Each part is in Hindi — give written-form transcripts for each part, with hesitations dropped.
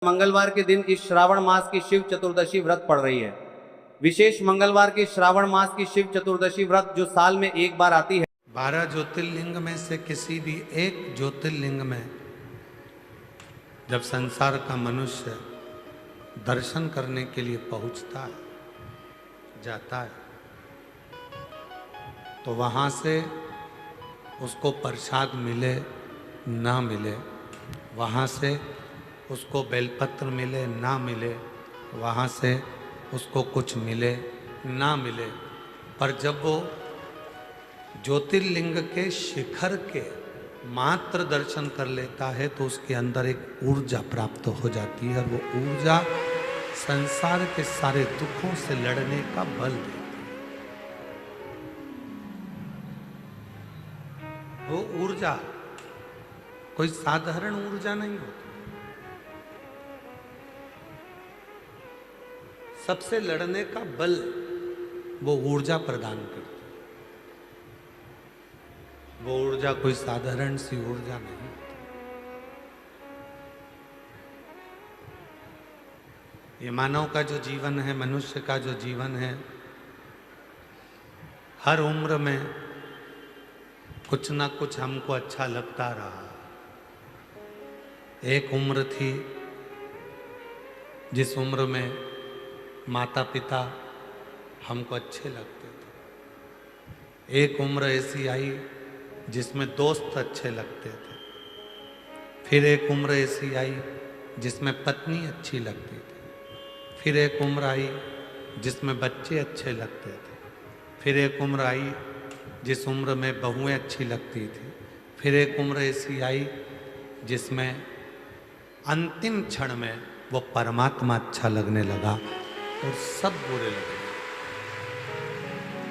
मंगलवार के दिन इस श्रावण मास की शिव चतुर्दशी व्रत पड़ रही है। विशेष मंगलवार की श्रावण मास की शिव चतुर्दशी व्रत जो साल में एक बार आती है। 12 ज्योतिर्लिंग में से किसी भी एक ज्योतिर्लिंग में जब संसार का मनुष्य दर्शन करने के लिए पहुंचता है, जाता है, तो वहां से उसको प्रसाद मिले ना मिले, वहां से उसको बेलपत्र मिले ना मिले, वहाँ से उसको कुछ मिले ना मिले, पर जब वो ज्योतिर्लिंग के शिखर के मात्र दर्शन कर लेता है तो उसके अंदर एक ऊर्जा प्राप्त हो जाती है और वो ऊर्जा संसार के सारे दुखों से लड़ने का बल देती है। वो ऊर्जा कोई साधारण ऊर्जा नहीं होती, सबसे लड़ने का बल वो ऊर्जा प्रदान करती है। वो ऊर्जा कोई साधारण सी ऊर्जा नहीं होती। ये मानव का जो जीवन है, मनुष्य का जो जीवन है, हर उम्र में कुछ ना कुछ हमको अच्छा लगता रहा। एक उम्र थी जिस उम्र में माता पिता हमको अच्छे लगते थे। एक उम्र ऐसी आई जिसमें दोस्त अच्छे लगते थे। फिर एक उम्र ऐसी आई जिसमें पत्नी अच्छी लगती थी। फिर एक उम्र आई जिसमें बच्चे अच्छे लगते थे। फिर एक उम्र आई जिस उम्र में बहुएं अच्छी लगती थी। फिर एक उम्र ऐसी आई जिसमें अंतिम क्षण में वो परमात्मा अच्छा लगने लगा और सब बुरे लगे।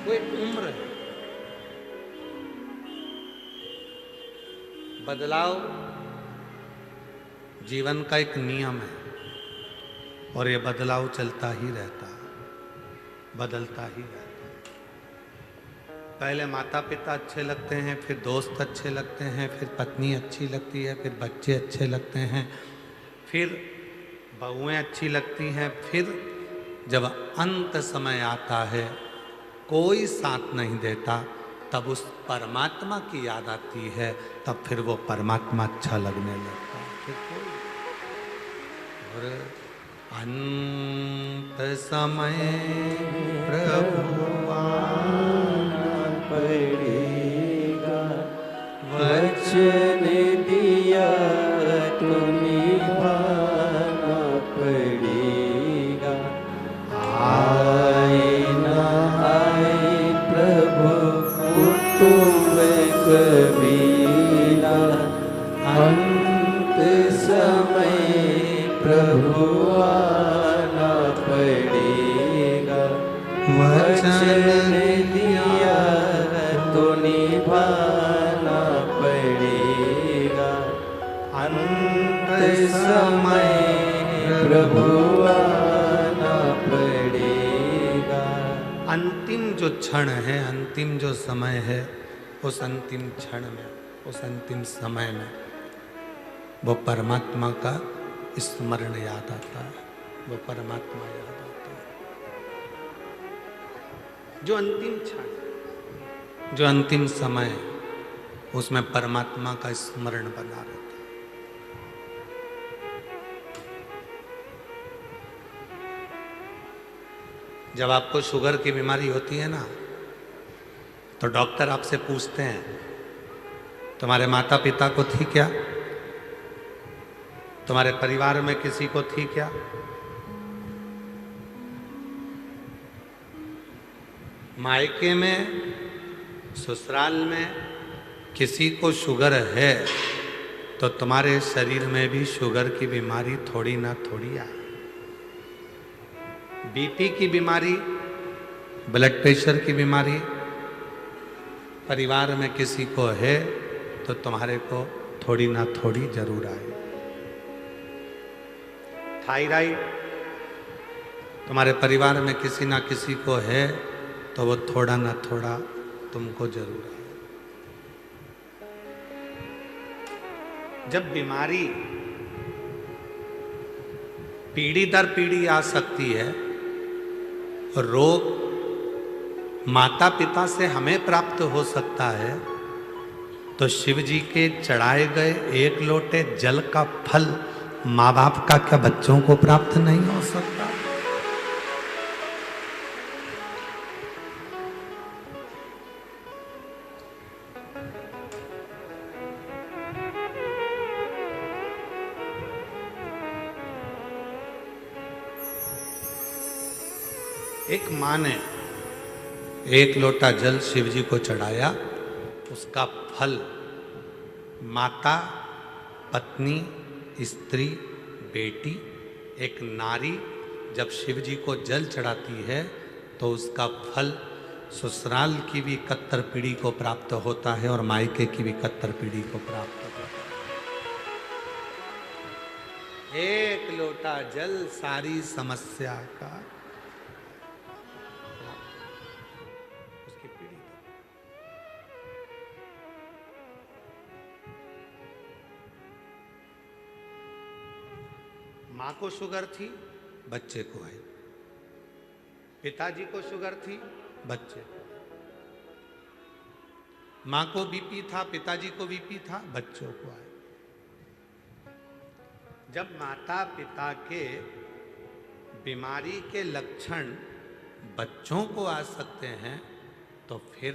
वो एक उम्र है। बदलाव जीवन का एक नियम है और ये बदलाव चलता ही रहता है, बदलता ही रहता है। पहले माता पिता अच्छे लगते हैं, फिर दोस्त अच्छे लगते हैं, फिर पत्नी अच्छी लगती है, फिर बच्चे अच्छे लगते हैं, फिर बहुएं अच्छी लगती हैं। फिर जब अंत समय आता है, कोई साथ नहीं देता, तब उस परमात्मा की याद आती है, तब फिर वो परमात्मा अच्छा लगने लगता है। फिर कोई और अंत समय प्रभु आना पड़ेगा, वचन दिया तो निभाना पड़ेगा। आए ना आए प्रभु कुटुंब कबीला, अंत समय प्रभु आना पड़ेगा। वचन दिया तो निभाना पड़ेगा। अंत समय प्रभु आना पड़ेगा। अंतिम जो क्षण है, अंतिम जो समय है, उस अंतिम क्षण में, उस अंतिम समय में वो परमात्मा का स्मरण याद आता है, वो परमात्मा याद आता है। जो अंतिम क्षण, जो अंतिम समय, उसमें परमात्मा का स्मरण बना रहता है। जब आपको शुगर की बीमारी होती है ना, तो डॉक्टर आपसे पूछते हैं तुम्हारे माता पिता को थी क्या, तुम्हारे परिवार में किसी को थी क्या? मायके में, ससुराल में किसी को शुगर है तो तुम्हारे शरीर में भी शुगर की बीमारी थोड़ी ना थोड़ी आए। बीपी की बीमारी, ब्लड प्रेशर की बीमारी परिवार में किसी को है तो तुम्हारे को थोड़ी ना थोड़ी जरूर आए। थायराइड तुम्हारे परिवार में किसी ना किसी को है तो वो थोड़ा ना थोड़ा तुमको जरूर आए। जब बीमारी पीढ़ी दर पीढ़ी आ सकती है, रोग माता पिता से हमें प्राप्त हो सकता है, तो शिव जी के चढ़ाए गए एक लोटे जल का फल माँ बाप का क्या बच्चों को प्राप्त नहीं हो सकता? एक माँ ने एक लोटा जल शिव जी को चढ़ाया, उसका फल माता, पत्नी, स्त्री, बेटी, एक नारी जब शिव जी को जल चढ़ाती है तो उसका फल ससुराल की भी 71 पीढ़ी को प्राप्त होता है और मायके की भी 71 पीढ़ी को प्राप्त होता है। एक लोटा जल सारी समस्या का उसकी पीढ़ी। माँ को शुगर थी, बच्चे को आई। पिताजी को शुगर थी, बच्चे। माँ को बीपी था, पिताजी को बीपी था, बच्चों को आई। जब माता पिता के बीमारी के लक्षण बच्चों को आ सकते हैं तो फिर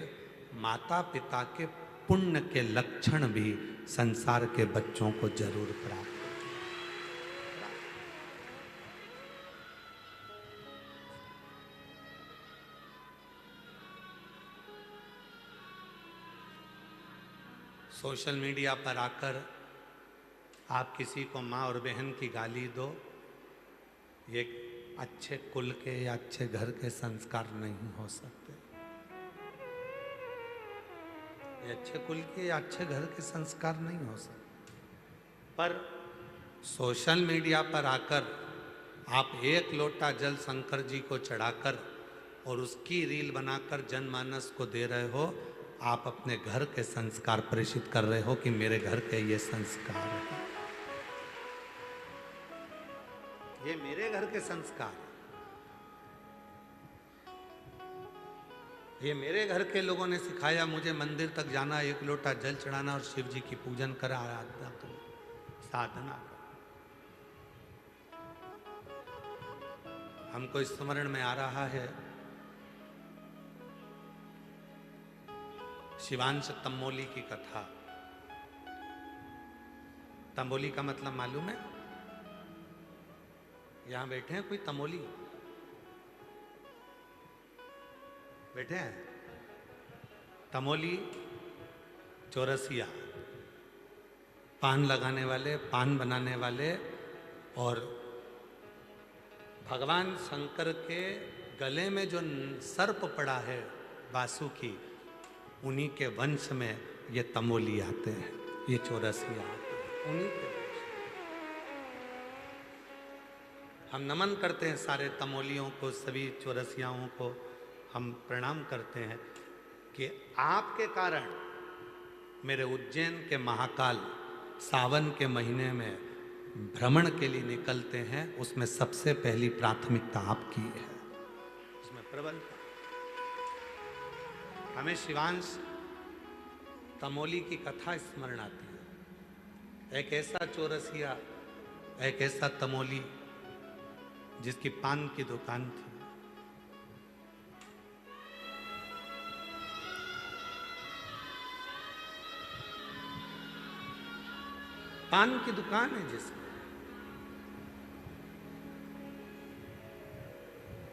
माता पिता के पुण्य के लक्षण भी संसार के बच्चों को जरूर प्राप्त। सोशल मीडिया पर आकर आप किसी को माँ और बहन की गाली दो, ये अच्छे कुल के या अच्छे घर के संस्कार नहीं हो सकते। ये अच्छे कुल के या अच्छे घर के संस्कार नहीं हो सकते। पर सोशल मीडिया पर आकर आप एक लोटा जल शंकर जी को चढ़ाकर और उसकी रील बनाकर जनमानस को दे रहे हो, आप अपने घर के संस्कार प्रेषित कर रहे हो कि मेरे घर के ये संस्कार है, ये मेरे घर के संस्कार, ये मेरे घर के लोगों ने सिखाया मुझे मंदिर तक जाना, एक लोटा जल चढ़ाना और शिव जी की पूजन करा, आराधना करो, साधना करो। हमको स्मरण में आ रहा है शिवांश तमोली की कथा। तमोली का मतलब मालूम है? यहां बैठे हैं कोई तमोली? बैठे हैं? तमोली चौरसिया, पान लगाने वाले, पान बनाने वाले, और भगवान शंकर के गले में जो सर्प पड़ा है वासुकी, उन्हीं के वंश में ये तमोली आते हैं, ये चौरसिया आते हैं, उन्हीं के वंश। हम नमन करते हैं सारे तमोलियों को, सभी चौरसियाओं को हम प्रणाम करते हैं कि आपके कारण मेरे उज्जैन के महाकाल सावन के महीने में भ्रमण के लिए निकलते हैं, उसमें सबसे पहली प्राथमिकता आपकी है, उसमें प्रबंध। हमें शिवांश तमोली की कथा स्मरण आती है। एक ऐसा चौरसिया, एक ऐसा तमोली जिसकी पान की दुकान थी। पान की दुकान है जिसकी।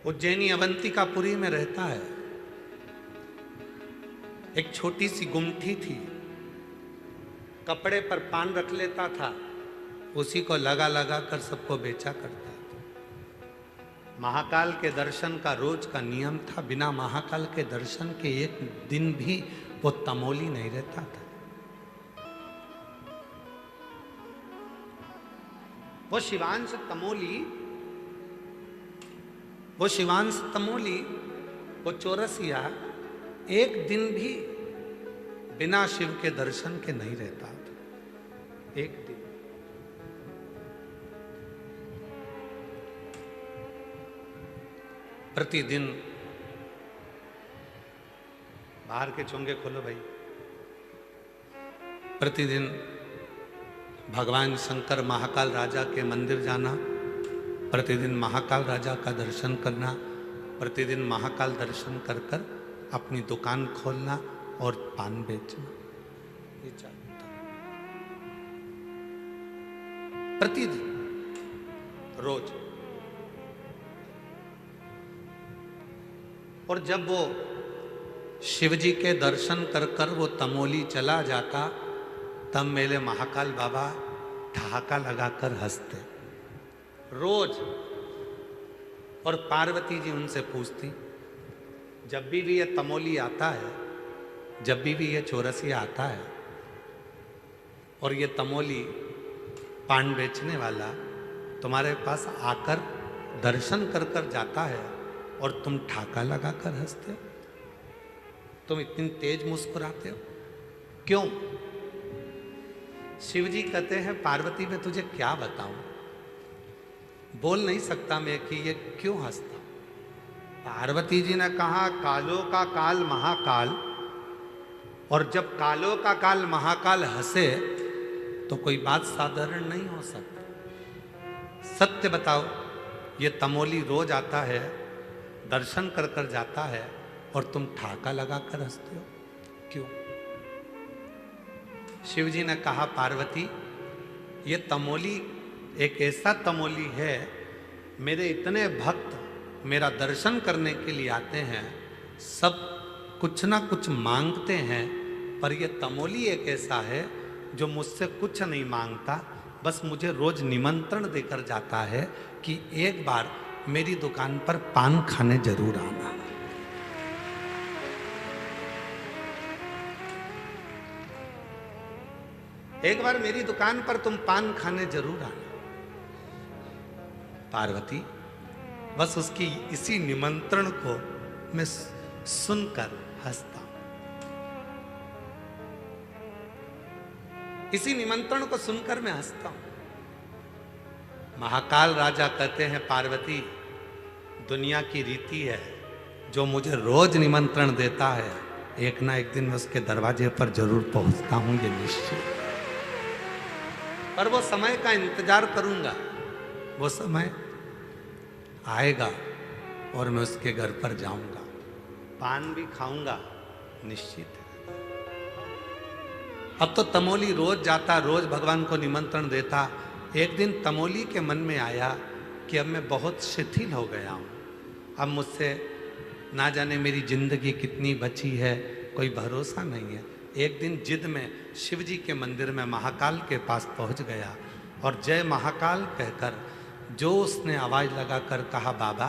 उज्जैनी अवंतिकापुरी में रहता है। एक छोटी सी गुमठी थी, कपड़े पर पान रख लेता था, उसी को लगा लगा कर सबको बेचा करता था। महाकाल के दर्शन का रोज का नियम था, बिना महाकाल के दर्शन के एक दिन भी वो तमोली नहीं रहता था। वो शिवांश तमोली, वो चौरसिया एक दिन भी बिना शिव के दर्शन के नहीं रहता था। एक दिन प्रतिदिन बाहर के चोंगे खोलो भाई, प्रतिदिन भगवान शंकर महाकाल राजा के मंदिर जाना, प्रतिदिन महाकाल राजा का दर्शन करना, प्रतिदिन महाकाल दर्शन कर कर अपनी दुकान खोलना और पान बेचना, ये चाहता प्रतिदिन रोज। और जब वो शिव जी के दर्शन कर कर वो तमोली चला जाता, तब मेरे महाकाल बाबा ठहाका लगाकर हंसते रोज। और पार्वती जी उनसे पूछती, जब भी ये तमोली आता है, जब भी ये चौरसिया आता है और ये तमोली पान बेचने वाला तुम्हारे पास आकर दर्शन कर कर जाता है और तुम ठाका लगाकर हंसते हो, तुम इतनी तेज मुस्कुराते हो, क्यों? शिव जी कहते हैं, पार्वती मैं तुझे क्या बताऊं, बोल नहीं सकता मैं कि ये क्यों हंसता। पार्वती जी ने कहा, कालों का काल महाकाल, और जब कालों का काल महाकाल हंसे तो कोई बात साधारण नहीं हो सकती। सत्य बताओ, ये तमोली रोज आता है, दर्शन कर कर जाता है और तुम ठाका लगाकर हंसते हो, क्यों? शिव जी ने कहा, पार्वती ये तमोली एक ऐसा तमोली है, मेरे इतने भक्त मेरा दर्शन करने के लिए आते हैं, सब कुछ ना कुछ मांगते हैं, पर ये तमोली एक ऐसा है जो मुझसे कुछ नहीं मांगता, बस मुझे रोज निमंत्रण देकर जाता है कि एक बार मेरी दुकान पर पान खाने जरूर आना। एक बार मेरी दुकान पर तुम पान खाने जरूर आना। पार्वती बस उसकी इसी निमंत्रण को मैं सुनकर हंसता हूं, इसी निमंत्रण को सुनकर मैं हंसता हूं। महाकाल राजा कहते हैं, पार्वती दुनिया की रीति है, जो मुझे रोज निमंत्रण देता है, एक ना एक दिन मैं उसके दरवाजे पर जरूर पहुंचता हूं, ये निश्चित। पर वो समय का इंतजार करूंगा, वो समय आएगा और मैं उसके घर पर जाऊंगा, पान भी खाऊंगा, निश्चित है। अब तो तमोली रोज जाता, रोज भगवान को निमंत्रण देता। एक दिन तमोली के मन में आया कि अब मैं बहुत शिथिल हो गया हूं, अब मुझसे ना जाने मेरी जिंदगी कितनी बची है, कोई भरोसा नहीं है। एक दिन जिद में शिव जी के मंदिर में महाकाल के पास पहुंच गया और जय महाकाल कहकर जो उसने आवाज लगाकर कहा, बाबा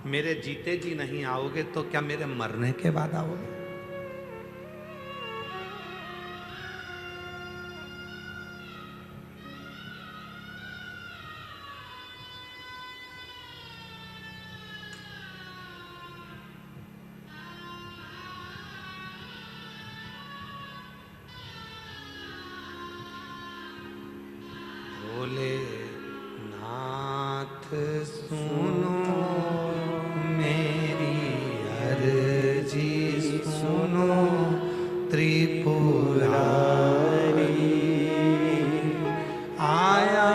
मेरे जीते जी नहीं आओगे तो क्या मेरे मरने के बाद आओगे? भोलेनाथ सुनो मेरी अर्जी सुनो, त्रिपुरारी आया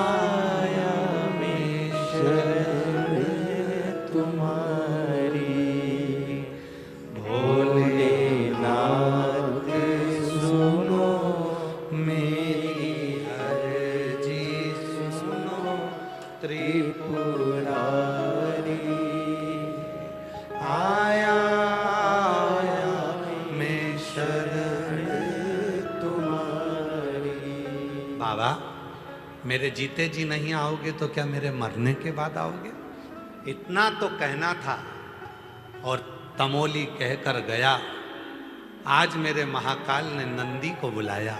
आया मैं शरण तुम्हारी। भोलेनाथ सुनो मेरी अर्जी सुनो, त्रिपुरारी आया आया मैं शरण तुम्हारी। बाबा मेरे जीते जी नहीं आओगे तो क्या मेरे मरने के बाद आओगे? इतना तो कहना था और तमोली कहकर गया। आज मेरे महाकाल ने नंदी को बुलाया,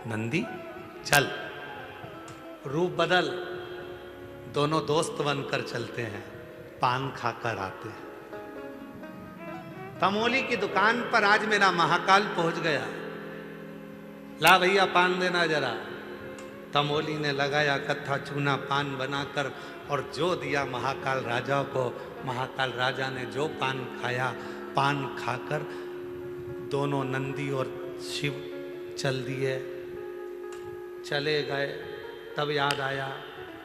नंदी चल, रूप बदल, दोनों दोस्त बनकर चलते हैं, पान खाकर आते हैं। तमोली की दुकान पर आज मेरा महाकाल पहुंच गया। ला भैया पान देना जरा। तमोली ने लगाया कत्था चूना पान बनाकर और जो दिया महाकाल राजा को। महाकाल राजा ने जो पान खाया, पान खाकर दोनों नंदी और शिव चल दिए, चले गए। तब याद आया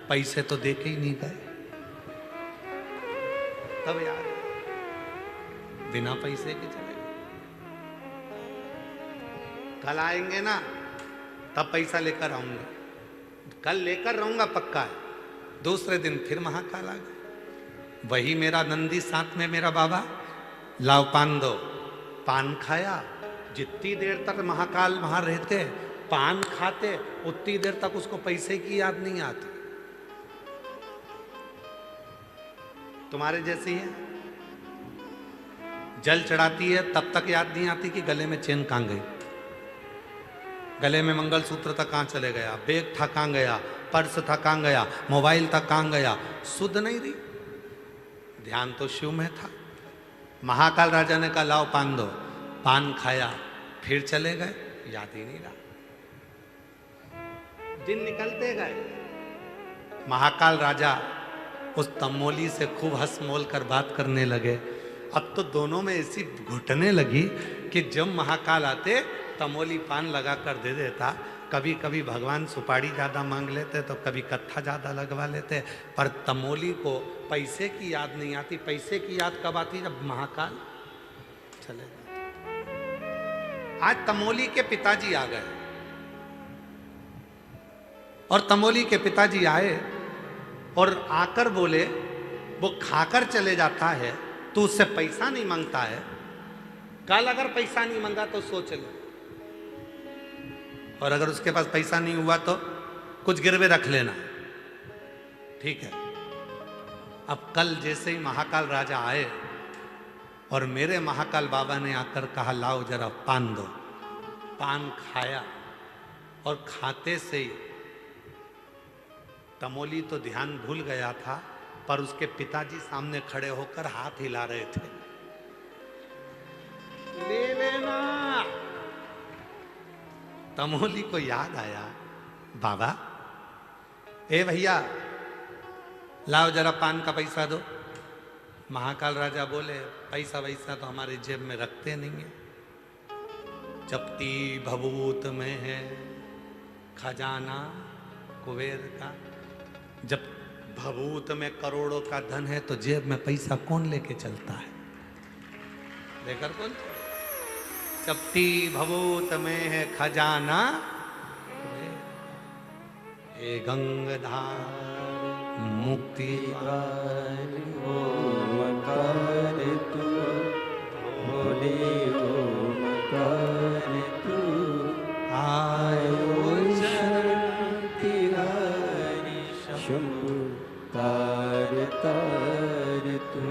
पैसे तो देके ही नहीं गए। तब याद आया बिना पैसे के चले गए। कल आएंगे ना तब पैसा लेकर आऊंगा, कल लेकर रहूंगा पक्का है। दूसरे दिन फिर महाकाल आ गए, वही मेरा नंदी साथ में मेरा बाबा। लाओ पान दो, पान खाया। जितनी देर तक महाकाल वहां रहते पान खाते उतनी देर तक उसको पैसे की याद नहीं आती। तुम्हारे जैसी है, जल चढ़ाती है तब तक याद नहीं आती कि गले में चेन कहां गई, गले में मंगलसूत्र था कहां चले गया, बैग था कहां गया, पर्स था कहां गया, मोबाइल था कहां गया, सुध नहीं रही। ध्यान तो शिव में था। महाकाल राजा ने कहा लाओ पान दो, पान खाया, फिर चले गए, याद ही नहीं रहा। दिन निकलते गए। महाकाल राजा उस तमोली से खूब हंस मोल कर बात करने लगे। अब तो दोनों में ऐसी घुटने लगी कि जब महाकाल आते तमोली पान लगा कर दे देता। कभी कभी भगवान सुपारी ज़्यादा मांग लेते तो कभी कत्था ज़्यादा लगवा लेते, पर तमोली को पैसे की याद नहीं आती। पैसे की याद कब आती? जब महाकाल चले जाते। आज तमोली के पिताजी आ गए और तमोली के पिताजी आए और आकर बोले, वो खाकर चले जाता है तो उससे पैसा नहीं मांगता है। कल अगर पैसा नहीं मांगा तो सोच ले, और अगर उसके पास पैसा नहीं हुआ तो कुछ गिरवे रख लेना, ठीक है। अब कल जैसे ही महाकाल राजा आए और मेरे महाकाल बाबा ने आकर कहा लाओ जरा पान दो, पान खाया और खाते से ही तमोली तो ध्यान भूल गया था, पर उसके पिताजी सामने खड़े होकर हाथ हिला रहे थे, ले लेना। तमोली को याद आया, बाबा ए भैया लाओ जरा पान का पैसा दो। महाकाल राजा बोले पैसा वैसा तो हमारी जेब में रखते नहीं है, जप्ती भभूत में है खजाना कुबेर का। जब भभूत में करोड़ों का धन है तो जेब में पैसा कौन लेके चलता है? लेकर कौन? जप्ती भभूत में है खजाना ए गंगाधार मुक्ति ओमकार तू भोले ओमकार तू आयो शक्ति हरि शंभु तार तार तू।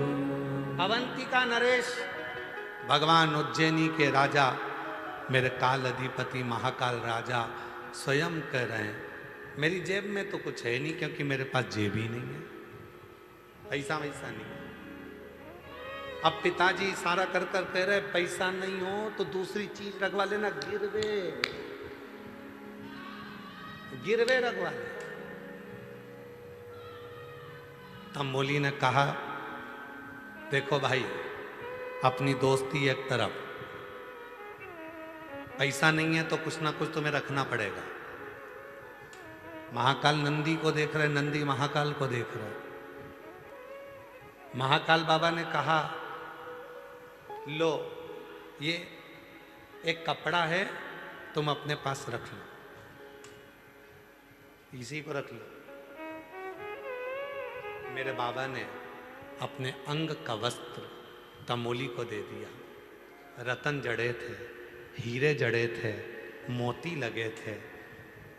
अवंतिका नरेश भगवान उज्जैनी के राजा मेरे काल अधिपति महाकाल राजा स्वयं कह रहे हैं मेरी जेब में तो कुछ है नहीं, क्योंकि मेरे पास जेब ही नहीं है, पैसा वैसा नहीं है। अब पिताजी इशारा कर कर कह रहे पैसा नहीं हो तो दूसरी चीज रखवा लेना, गिरवे गिरवे रखवा ले। तमोली ने कहा देखो भाई, अपनी दोस्ती एक तरफ, पैसा नहीं है तो कुछ ना कुछ तुम्हें रखना पड़ेगा। महाकाल नंदी को देख रहे, नंदी महाकाल को देख रहे। महाकाल बाबा ने कहा लो ये एक कपड़ा है, तुम अपने पास रख लो, इसी को रख लो। मेरे बाबा ने अपने अंग का वस्त्र तमोली को दे दिया। रतन जड़े थे, हीरे जड़े थे, मोती लगे थे।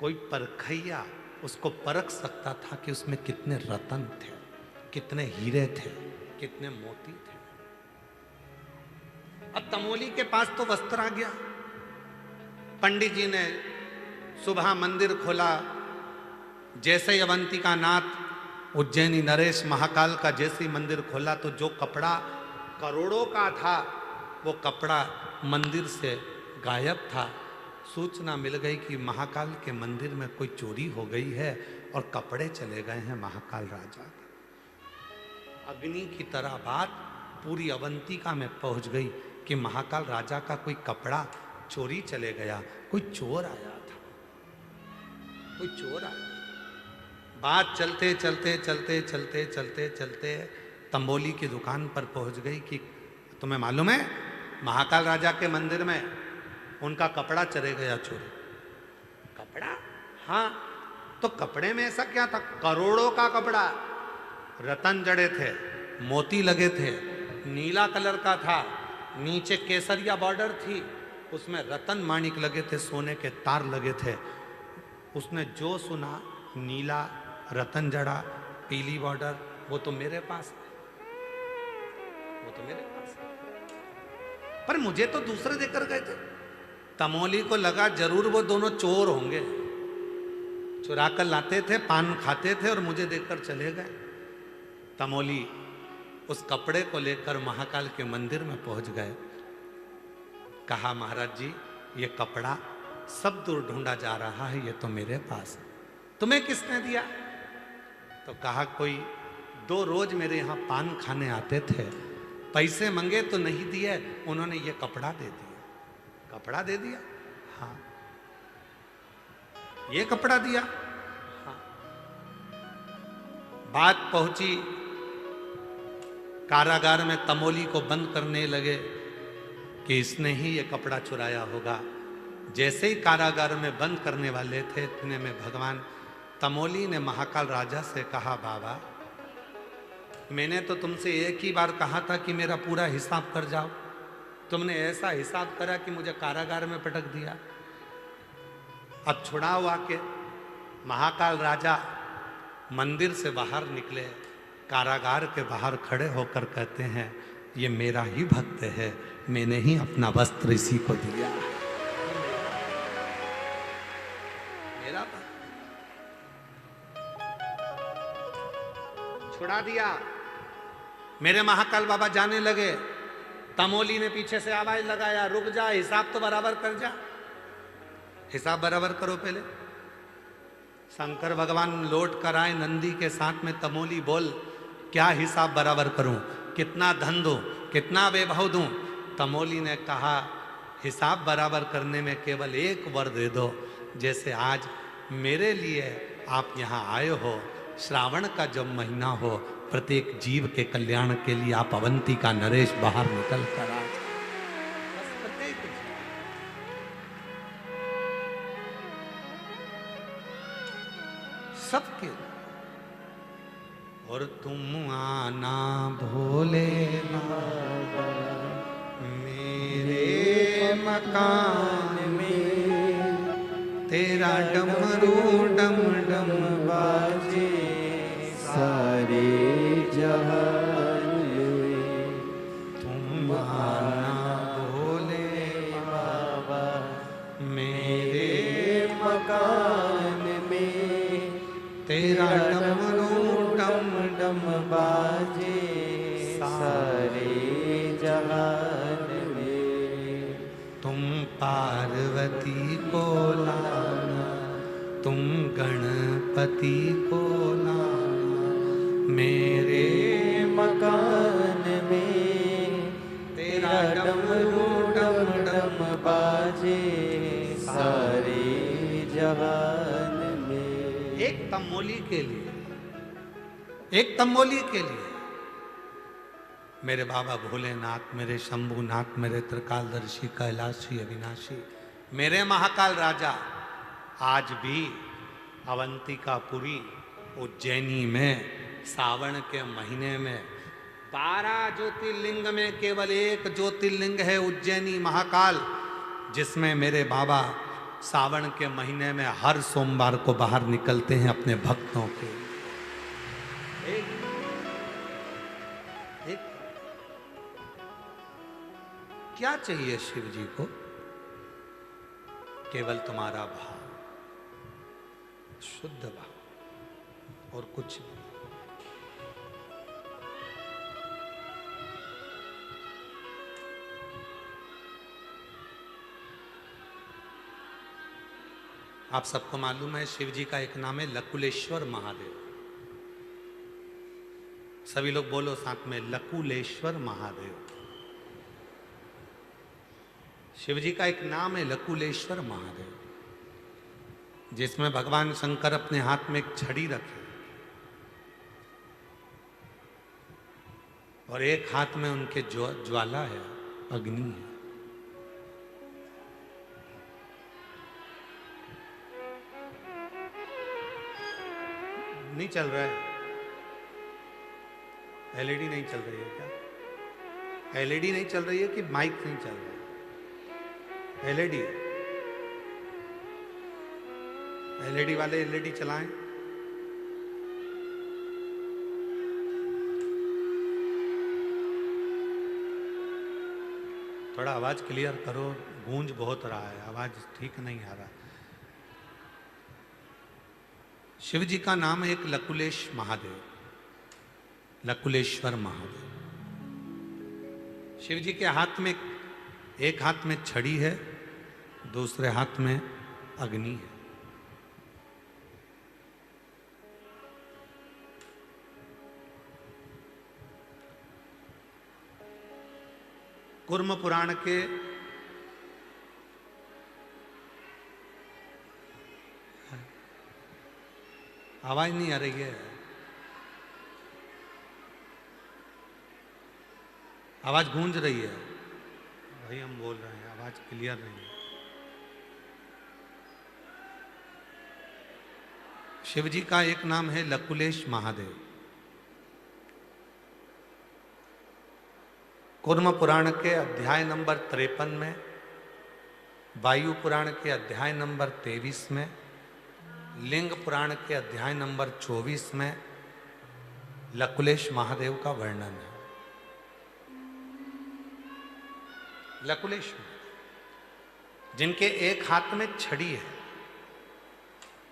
कोई परखैया उसको परख सकता था कि उसमें कितने रतन थे, कितने हीरे थे, कितने मोती थे। अब तमोली के पास तो वस्त्र आ गया। पंडित जी ने सुबह मंदिर खोला। जैसे ही अवंतिका नाथ उज्जैनी नरेश महाकाल का जैसे ही मंदिर खोला तो जो कपड़ा करोड़ों का था वो कपड़ा मंदिर से गायब था। सूचना मिल गई कि महाकाल के मंदिर में कोई चोरी हो गई है और कपड़े चले गए हैं महाकाल राजा के। अग्नि की तरह बात पूरी अवंतिका में पहुंच गई कि महाकाल राजा का कोई कपड़ा चोरी चले गया, कोई चोर आया था, कोई चोर आया। बात चलते चलते चलते चलते चलते चलते तंबोली की दुकान पर पहुंच गई कि तुम्हें मालूम है महाकाल राजा के मंदिर में उनका कपड़ा चले गया चोरी। कपड़ा? हाँ। तो कपड़े में ऐसा क्या था? करोड़ों का कपड़ा, रतन जड़े थे, मोती लगे थे, नीला कलर का था, नीचे केसरिया बॉर्डर थी, उसमें रतन माणिक लगे थे, सोने के तार लगे थे। उसने जो सुना नीला रतन जड़ा पीली बॉर्डर, वो तो मेरे पास है, वो तो मेरे पास है। पर मुझे तो दूसरे देकर गए थे। तमोली को लगा जरूर वो दोनों चोर होंगे, चुरा कर लाते थे, पान खाते थे और मुझे देकर चले गए। तमोली उस कपड़े को लेकर महाकाल के मंदिर में पहुंच गए। कहा महाराज जी ये कपड़ा सब दूर ढूंढा जा रहा है, ये तो मेरे पास है, तुम्हें किसने दिया? तो कहा कोई 2 रोज मेरे यहाँ पान खाने आते थे, पैसे मंगे तो नहीं दिए, उन्होंने ये कपड़ा दे दिया। कपड़ा दे दिया? हाँ। ये कपड़ा दिया? हाँ। बात पहुंची कारागार में, तमोली को बंद करने लगे कि इसने ही ये कपड़ा चुराया होगा। जैसे ही कारागार में बंद करने वाले थे, इतने में भगवान तमोली ने महाकाल राजा से कहा बाबा मैंने तो तुमसे एक ही बार कहा था कि मेरा पूरा हिसाब कर जाओ, तुमने ऐसा हिसाब करा कि मुझे कारागार में पटक दिया। अब छुड़ाओ आके। महाकाल राजा मंदिर से बाहर निकले, कारागार के बाहर खड़े होकर कहते हैं ये मेरा ही भक्त है, मैंने ही अपना वस्त्र इसी को दिया, मेरा भक्त। छुड़ा दिया। मेरे महाकाल बाबा जाने लगे। तमोली ने पीछे से आवाज लगाया रुक जा, हिसाब तो बराबर कर जा, हिसाब बराबर करो पहले। शंकर भगवान लौट कर आए नंदी के साथ में। तमोली बोल क्या हिसाब बराबर करूं, कितना धन दूं, कितना वैभव दूं? तमोली ने कहा हिसाब बराबर करने में केवल एक वर दे दो। जैसे आज मेरे लिए आप यहाँ आए हो, श्रावण का जब महीना हो, प्रत्येक जीव के कल्याण के लिए आप अवंती का नरेश बाहर निकल कर आ जाओ। बस प्रत्येक जीव। सबके। और तुम आना भोले बाबा मेरे मकान में, तेरा डमरू डम डम बाजे सारे जहान में। तुम आना भोले बाबा मेरे मकान में, तेरा डमरू डम डम बाजे सारे जहान में। तुम पार्वती को लाना, तुम गणपति को लाना मेरे मकान में, तेरा डमरू डम डम बाजे सारे जहान में। एक तमोली के लिए, एक तमोली के लिए मेरे बाबा भोलेनाथ, मेरे शंभुनाथ, मेरे त्रिकालदर्शी, कैलाशी, अविनाशी, मेरे महाकाल राजा आज भी अवंतिकापुरी उज्जैनी में सावन के महीने में 12 ज्योतिर्लिंग में केवल एक ज्योतिर्लिंग है उज्जैनी महाकाल, जिसमें मेरे बाबा सावन के महीने में हर सोमवार को बाहर निकलते हैं अपने भक्तों के। एक क्या चाहिए शिव जी को? केवल तुम्हारा भाव, शुद्ध भाव और कुछ नहीं। आप सबको मालूम है शिव जी का एक नाम है लकुलेश्वर महादेव। सभी लोग बोलो साथ में, लकुलेश्वर महादेव। शिव जी का एक नाम है लकुलेश्वर महादेव, जिसमें भगवान शंकर अपने हाथ में एक छड़ी रखे और एक हाथ में उनके ज्वाला है, अग्नि है। नहीं चल रहा है, एलईडी नहीं चल रही है क्या? एलईडी नहीं चल रही है कि माइक नहीं चल रहा है? एलईडी, एलईडी वाले एलईडी चलाएं। थोड़ा आवाज क्लियर करो, गूंज बहुत रहा है, आवाज ठीक नहीं आ रहा। शिव जी का नाम है एक लकुलेश महादेव, लकुलेश्वर महादेव। शिव जी के हाथ में, एक हाथ में छड़ी है, दूसरे हाथ में अग्नि है। कूर्म पुराण के आवाज नहीं आ रही है, आवाज गूंज रही है भाई, हम बोल रहे हैं आवाज क्लियर नहीं है। शिव जी का एक नाम है लकुलेश महादेव। कूर्म पुराण के अध्याय नंबर 53 में, वायु पुराण के अध्याय नंबर 23 में, लिंग पुराण के अध्याय नंबर 24 में लकुलेश महादेव का वर्णन है। लकुलेश जिनके एक हाथ में छड़ी है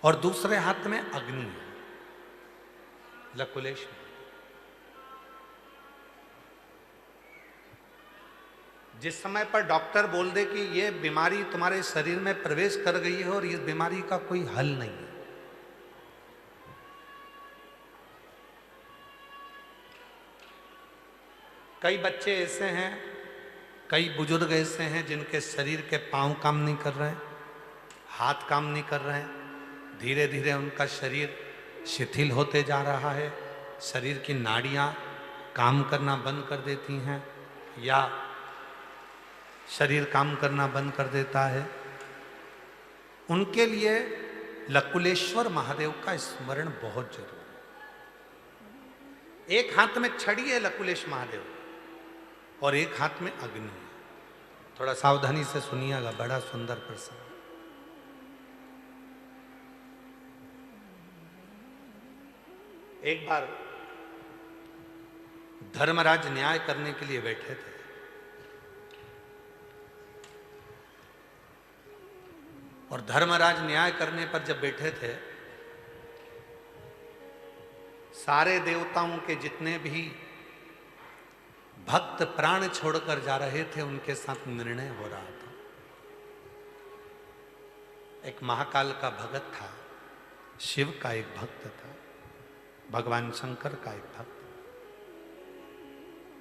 और दूसरे हाथ में अग्नि है, लकुलेश। जिस समय पर डॉक्टर बोल दे कि ये बीमारी तुम्हारे शरीर में प्रवेश कर गई है और इस बीमारी का कोई हल नहीं है, कई बच्चे ऐसे हैं, कई बुजुर्ग ऐसे हैं जिनके शरीर के पांव काम नहीं कर रहे हैं, हाथ काम नहीं कर रहे हैं, धीरे धीरे उनका शरीर शिथिल होते जा रहा है, शरीर की नाड़ियां काम करना बंद कर देती हैं या शरीर काम करना बंद कर देता है। उनके लिए लकुलेश्वर महादेव का स्मरण बहुत जरूरी है। एक हाथ में छड़ी है लकुलेश महादेव और एक हाथ में अग्नि है। थोड़ा सावधानी से सुनिएगा, बड़ा सुंदर प्रसंग। एक बार धर्मराज न्याय करने के लिए बैठे थे और धर्मराज न्याय करने पर जब बैठे थे, सारे देवताओं के जितने भी भक्त प्राण छोड़कर जा रहे थे उनके साथ निर्णय हो रहा था। एक महाकाल का भगत था, शिव का एक भक्त था, भगवान शंकर का एक भक्त,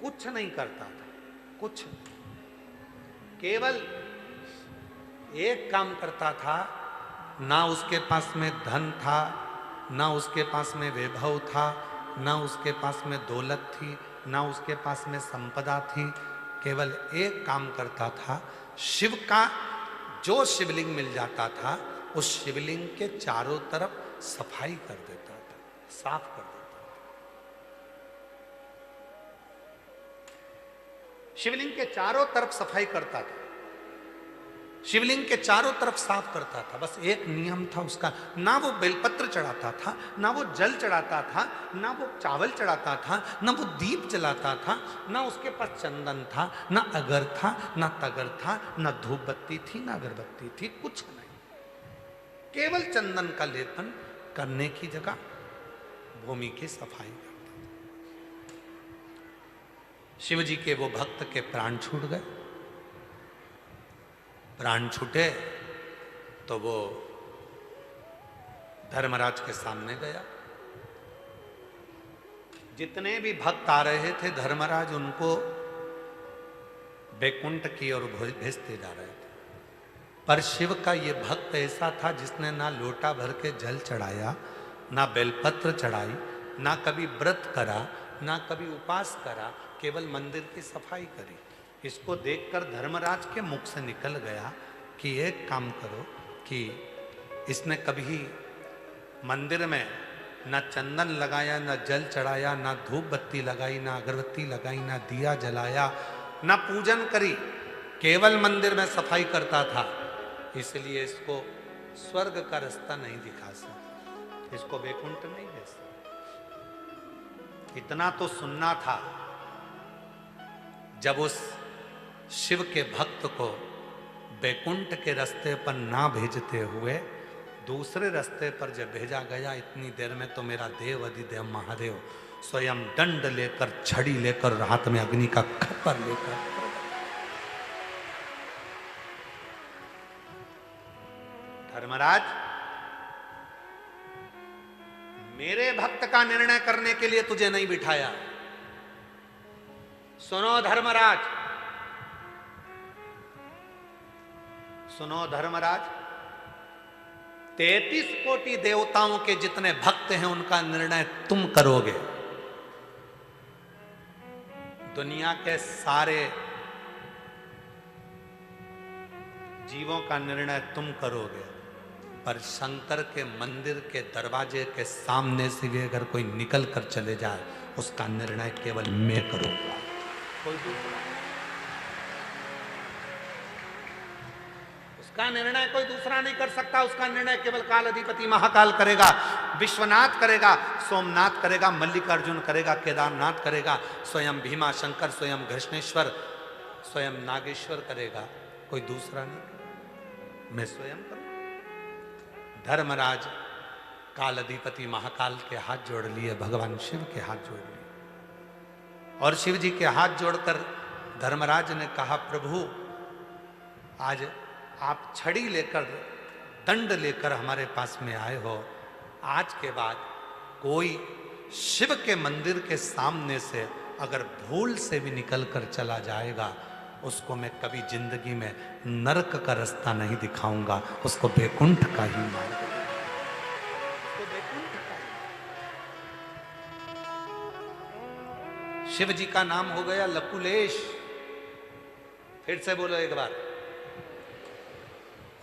कुछ नहीं करता था, कुछ केवल एक काम करता था। ना उसके पास में धन था, ना उसके पास में वैभव था, ना उसके पास में दौलत थी, ना उसके पास में संपदा थी। केवल एक काम करता था, शिव का जो शिवलिंग मिल जाता था उस शिवलिंग के चारों तरफ सफाई कर देता था, साफ कर देता था। शिवलिंग के चारों तरफ सफाई करता था, शिवलिंग के चारों तरफ साफ करता था। बस एक नियम था उसका, ना वो बेलपत्र चढ़ाता था, ना वो जल चढ़ाता था, ना वो चावल चढ़ाता था, ना वो दीप जलाता था, ना उसके पास चंदन था, ना अगर था, ना तगर था, ना धूप बत्ती थी, ना अगरबत्ती थी, कुछ नहीं। केवल चंदन का लेपन करने की जगह भूमि की सफाई करता था। शिव जी के वो भक्त के प्राण छूट गए। प्राण छूटे तो वो धर्मराज के सामने गया। जितने भी भक्त आ रहे थे धर्मराज उनको बैकुंठ की ओर भेजते जा रहे थे। पर शिव का ये भक्त ऐसा था जिसने ना लोटा भर के जल चढ़ाया, ना बेलपत्र चढ़ाई, ना कभी व्रत करा, ना कभी उपास करा, केवल मंदिर की सफाई करी। इसको देखकर धर्मराज के मुख से निकल गया कि एक काम करो कि इसने कभी मंदिर में न चंदन लगाया, न जल चढ़ाया, न धूप बत्ती लगाई, न अगरबत्ती लगाई, न दिया जलाया, न पूजन करी, केवल मंदिर में सफाई करता था, इसलिए इसको स्वर्ग का रास्ता नहीं दिखा सकता, इसको वैकुंठ नहीं दे सकता। इतना तो सुनना था। जब उस शिव के भक्त को वैकुंठ के रास्ते पर ना भेजते हुए दूसरे रास्ते पर जब भेजा गया, इतनी देर में तो मेरा देव अधिदेव महादेव स्वयं दंड लेकर, छड़ी लेकर, हाथ में अग्नि का खप्पर लेकर धर्मराज, मेरे भक्त का निर्णय करने के लिए तुझे नहीं बिठाया। सुनो धर्मराज, सुनो धर्मराज, 33 कोटि देवताओं के जितने भक्त हैं उनका निर्णय तुम करोगे। दुनिया के सारे जीवों का निर्णय तुम करोगे, पर शंकर के मंदिर के दरवाजे के सामने से भी अगर कोई निकल कर चले जाए उसका निर्णय केवल मैं करूंगा, कोई दूसरा। उसका निर्णय कोई दूसरा नहीं कर सकता। उसका निर्णय केवल काल अधिपति महाकाल करेगा, विश्वनाथ करेगा, सोमनाथ करेगा, मल्लिकार्जुन करेगा, केदारनाथ करेगा, स्वयं भीमा शंकर, स्वयं घृष्णेश्वर, स्वयं नागेश्वर करेगा, कोई दूसरा नहीं, मैं स्वयं करूं। धर्मराज काल अधिपति महाकाल के हाथ जोड़ लिए, भगवान शिव के हाथ जोड़ लिए, और शिव जी के हाथ जोड़कर धर्मराज ने कहा, प्रभु आज आप छड़ी लेकर, दंड लेकर हमारे पास में आए हो, आज के बाद कोई शिव के मंदिर के सामने से अगर भूल से भी निकल कर चला जाएगा उसको मैं कभी जिंदगी में नरक का रास्ता नहीं दिखाऊंगा, उसको वैकुंठ का ही मार्ग, उसको वैकुंठ का ही। शिव जी का नाम हो गया लकुलेश। फिर से बोलो एक बार,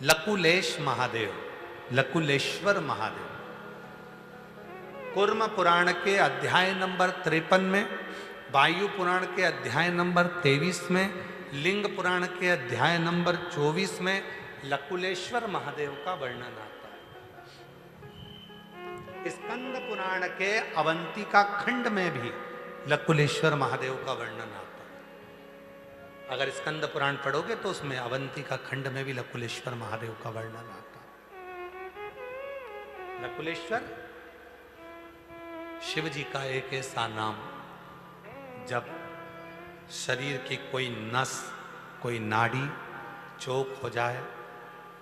लकुलेश महादेव, लकुलेश्वर महादेव। कूर्म पुराण के अध्याय नंबर 53 में, वायु पुराण के अध्याय नंबर 23 में, लिंग पुराण के अध्याय नंबर 24 में लकुलेश्वर महादेव का वर्णन आता है। स्कंद पुराण के अवंतिका खंड में भी लकुलेश्वर महादेव का वर्णन आता है। अगर स्कंद पुराण पढ़ोगे तो उसमें अवंतिका खंड में भी लकुलेश्वर महादेव का वर्णन आता है। लकुलेश्वर शिव जी का एक ऐसा नाम, जब शरीर की कोई नस, कोई नाड़ी चौक हो जाए,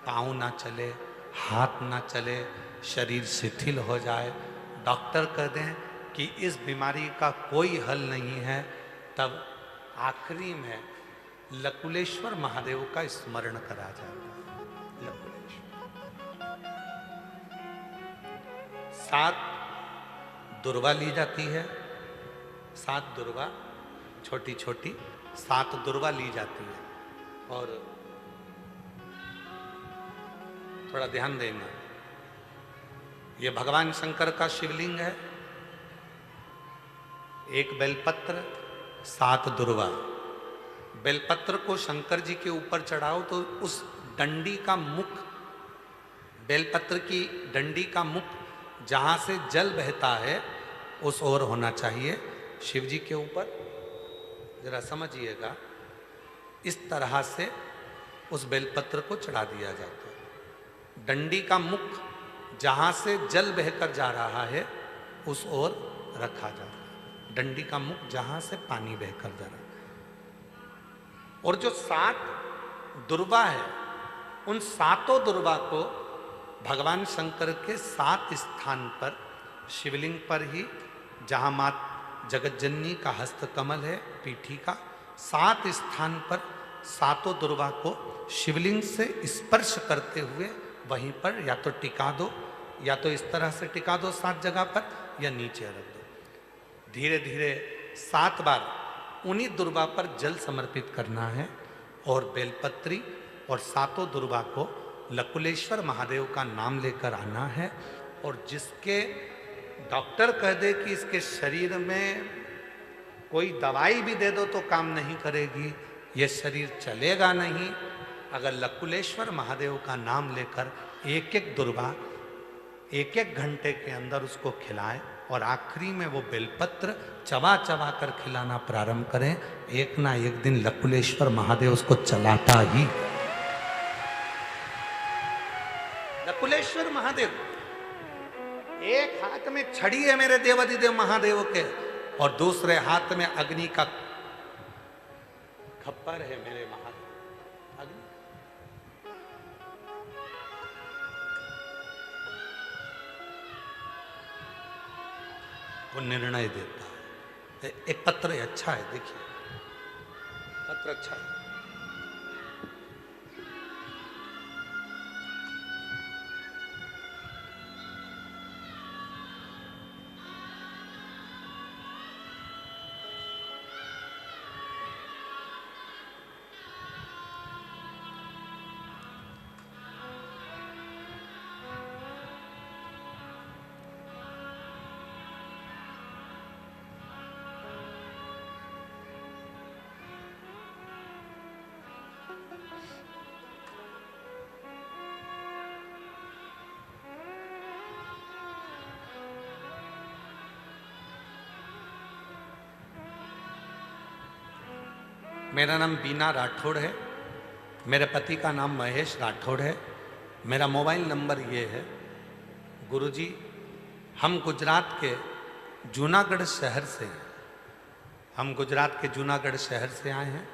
पाँव ना चले, हाथ ना चले, शरीर शिथिल हो जाए, डॉक्टर कह दें कि इस बीमारी का कोई हल नहीं है, तब आखिरी में लकुलेश्वर महादेव का स्मरण करा जाता है। लकुलेश्वर 7 दुर्वा ली जाती है, 7 दुर्वा छोटी छोटी 7 दुर्वा ली जाती है। और थोड़ा ध्यान देना, ये भगवान शंकर का शिवलिंग है। एक बेलपत्र, 7 दुर्वा। बेलपत्र को शंकर जी के ऊपर चढ़ाओ तो उस डंडी का मुख, बेलपत्र की डंडी का मुख जहां से जल बहता है उस ओर होना चाहिए शिव जी के ऊपर। जरा समझिएगा, इस तरह से उस बेलपत्र को चढ़ा दिया जाता है। डंडी का मुख जहां से जल बहकर जा रहा है उस ओर रखा जाता है। डंडी का मुख जहां से पानी बहकर जा रहा है। और जो 7 दुर्वा है, उन 7 दुर्वा को भगवान शंकर के 7 स्थान पर शिवलिंग पर ही, जहाँ माँ जगतजननी का हस्तकमल है पीठी का, 7 स्थान पर सातों दुर्गा को शिवलिंग से स्पर्श करते हुए वहीं पर या तो टिका दो, या तो इस तरह से टिका दो 7 जगह पर, या नीचे रख दो। धीरे धीरे 7 बार उन्हीं दुर्गा पर जल समर्पित करना है और बेलपत्री और सातों दुर्गा को लकुलेश्वर महादेव का नाम लेकर आना है। और जिसके डॉक्टर कह दे कि इसके शरीर में कोई दवाई भी दे दो तो काम नहीं करेगी, ये शरीर चलेगा नहीं, अगर लकुलेश्वर महादेव का नाम लेकर एक एक दुर्गा 1-1 घंटे के अंदर उसको खिलाएं और आखिरी में वो बेलपत्र चबा चबा कर खिलाना प्रारंभ करें, एक ना एक दिन लकुलेश्वर महादेव उसको चलाता ही। लकुलेश्वर महादेव, एक हाथ में छड़ी है मेरे देवाधिदेव महादेव के और दूसरे हाथ में अग्नि का खप्पर है मेरे महादेव। अग्नि वो निर्णय देता है। एक पत्र अच्छा है, देखिए पत्र अच्छा है। मेरा नाम बीना राठौड़ है, मेरे पति का नाम महेश राठौड़ है। मेरा मोबाइल नंबर ये है। गुरुजी, हम गुजरात के जूनागढ़ शहर से हैं। हम गुजरात के जूनागढ़ शहर से आए हैं।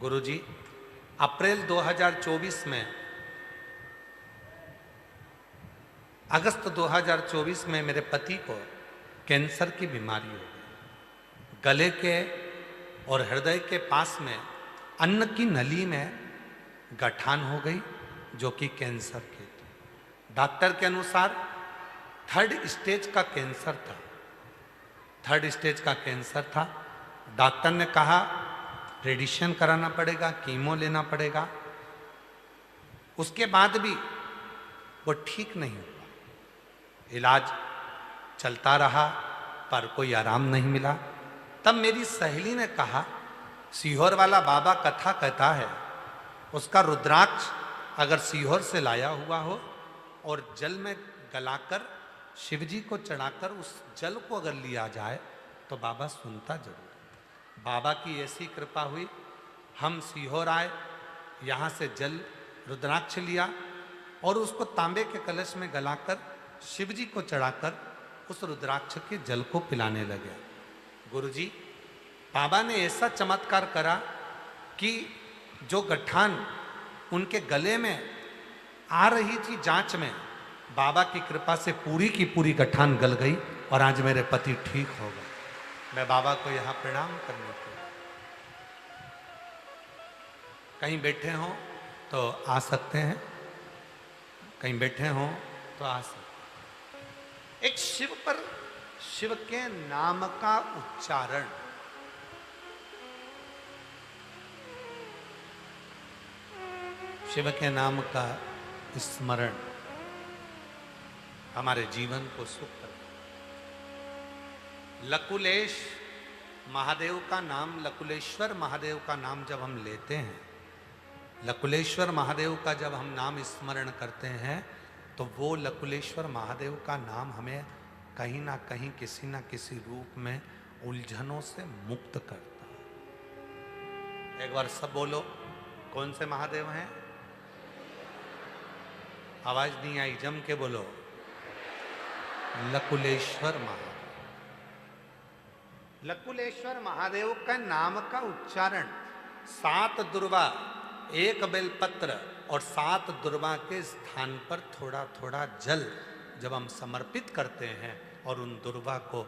गुरुजी, अप्रैल 2024 में, अगस्त 2024 में मेरे पति को कैंसर की बीमारी हो गई। गले के और हृदय के पास में अन्न की नली में गठान हो गई, जो कि कैंसर की थी। डॉक्टर के अनुसार 3rd स्टेज का कैंसर था। 3rd स्टेज का कैंसर था। डॉक्टर ने कहा रेडिएशन कराना पड़ेगा, कीमो लेना पड़ेगा। उसके बाद भी वो ठीक नहीं हुआ। इलाज चलता रहा पर कोई आराम नहीं मिला। तब मेरी सहेली ने कहा, सीहोर वाला बाबा कथा कहता है, उसका रुद्राक्ष अगर सीहोर से लाया हुआ हो और जल में गलाकर शिवजी को चढ़ाकर उस जल को अगर लिया जाए तो बाबा सुनता जरूर है। बाबा की ऐसी कृपा हुई, हम सीहोर आए, यहाँ से जल रुद्राक्ष लिया और उसको तांबे के कलश में गलाकर शिवजी को चढ़ाकर उस रुद्राक्ष के जल को पिलाने लगे। गुरुजी, बाबा ने ऐसा चमत्कार करा कि जो गठान उनके गले में आ रही थी जांच में, बाबा की कृपा से पूरी की पूरी गठान गल गई और आज मेरे पति ठीक हो गए। मैं बाबा को यहाँ प्रणाम करने के लिए, कहीं बैठे हों तो आ सकते हैं, कहीं बैठे हों तो आ सकते हैं। एक शिव पर, शिव के नाम का उच्चारण, शिव के नाम का स्मरण हमारे जीवन को सुख करता है। लकुलेश महादेव का नाम, लकुलेश्वर महादेव का नाम जब हम लेते हैं, लकुलेश्वर महादेव का जब हम नाम स्मरण करते हैं तो वो लकुलेश्वर महादेव का नाम हमें कहीं ना कहीं किसी ना किसी रूप में उलझनों से मुक्त करता है। एक बार सब बोलो, कौन से महादेव हैं? आवाज नहीं आई, जम के बोलो। लकुलेश्वर महादेव। लकुलेश्वर महादेव का नाम का उच्चारण 7 दुर्गा एक बेलपत्र और 7 दुर्वा के स्थान पर थोड़ा थोड़ा जल जब हम समर्पित करते हैं और उन दुर्वा को,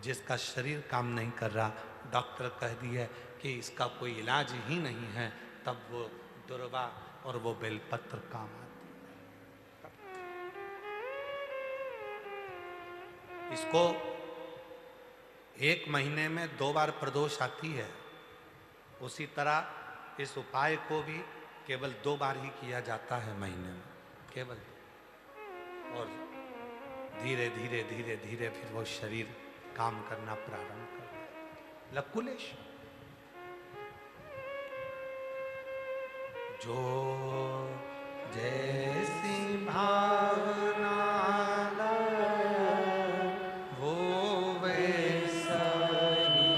जिसका शरीर काम नहीं कर रहा, डॉक्टर कह दिया कि इसका कोई इलाज ही नहीं है, तब वो दुर्वा और वो बेलपत्र काम आती है। इसको 1 महीने में 2 बार प्रदोष आती है, उसी तरह इस उपाय को भी केवल 2 बार ही किया जाता है महीने में, केवल। और धीरे धीरे धीरे धीरे फिर वो शरीर काम करना प्रारंभ कर लकुलेश। जो जैसी भावना वो वैसा ही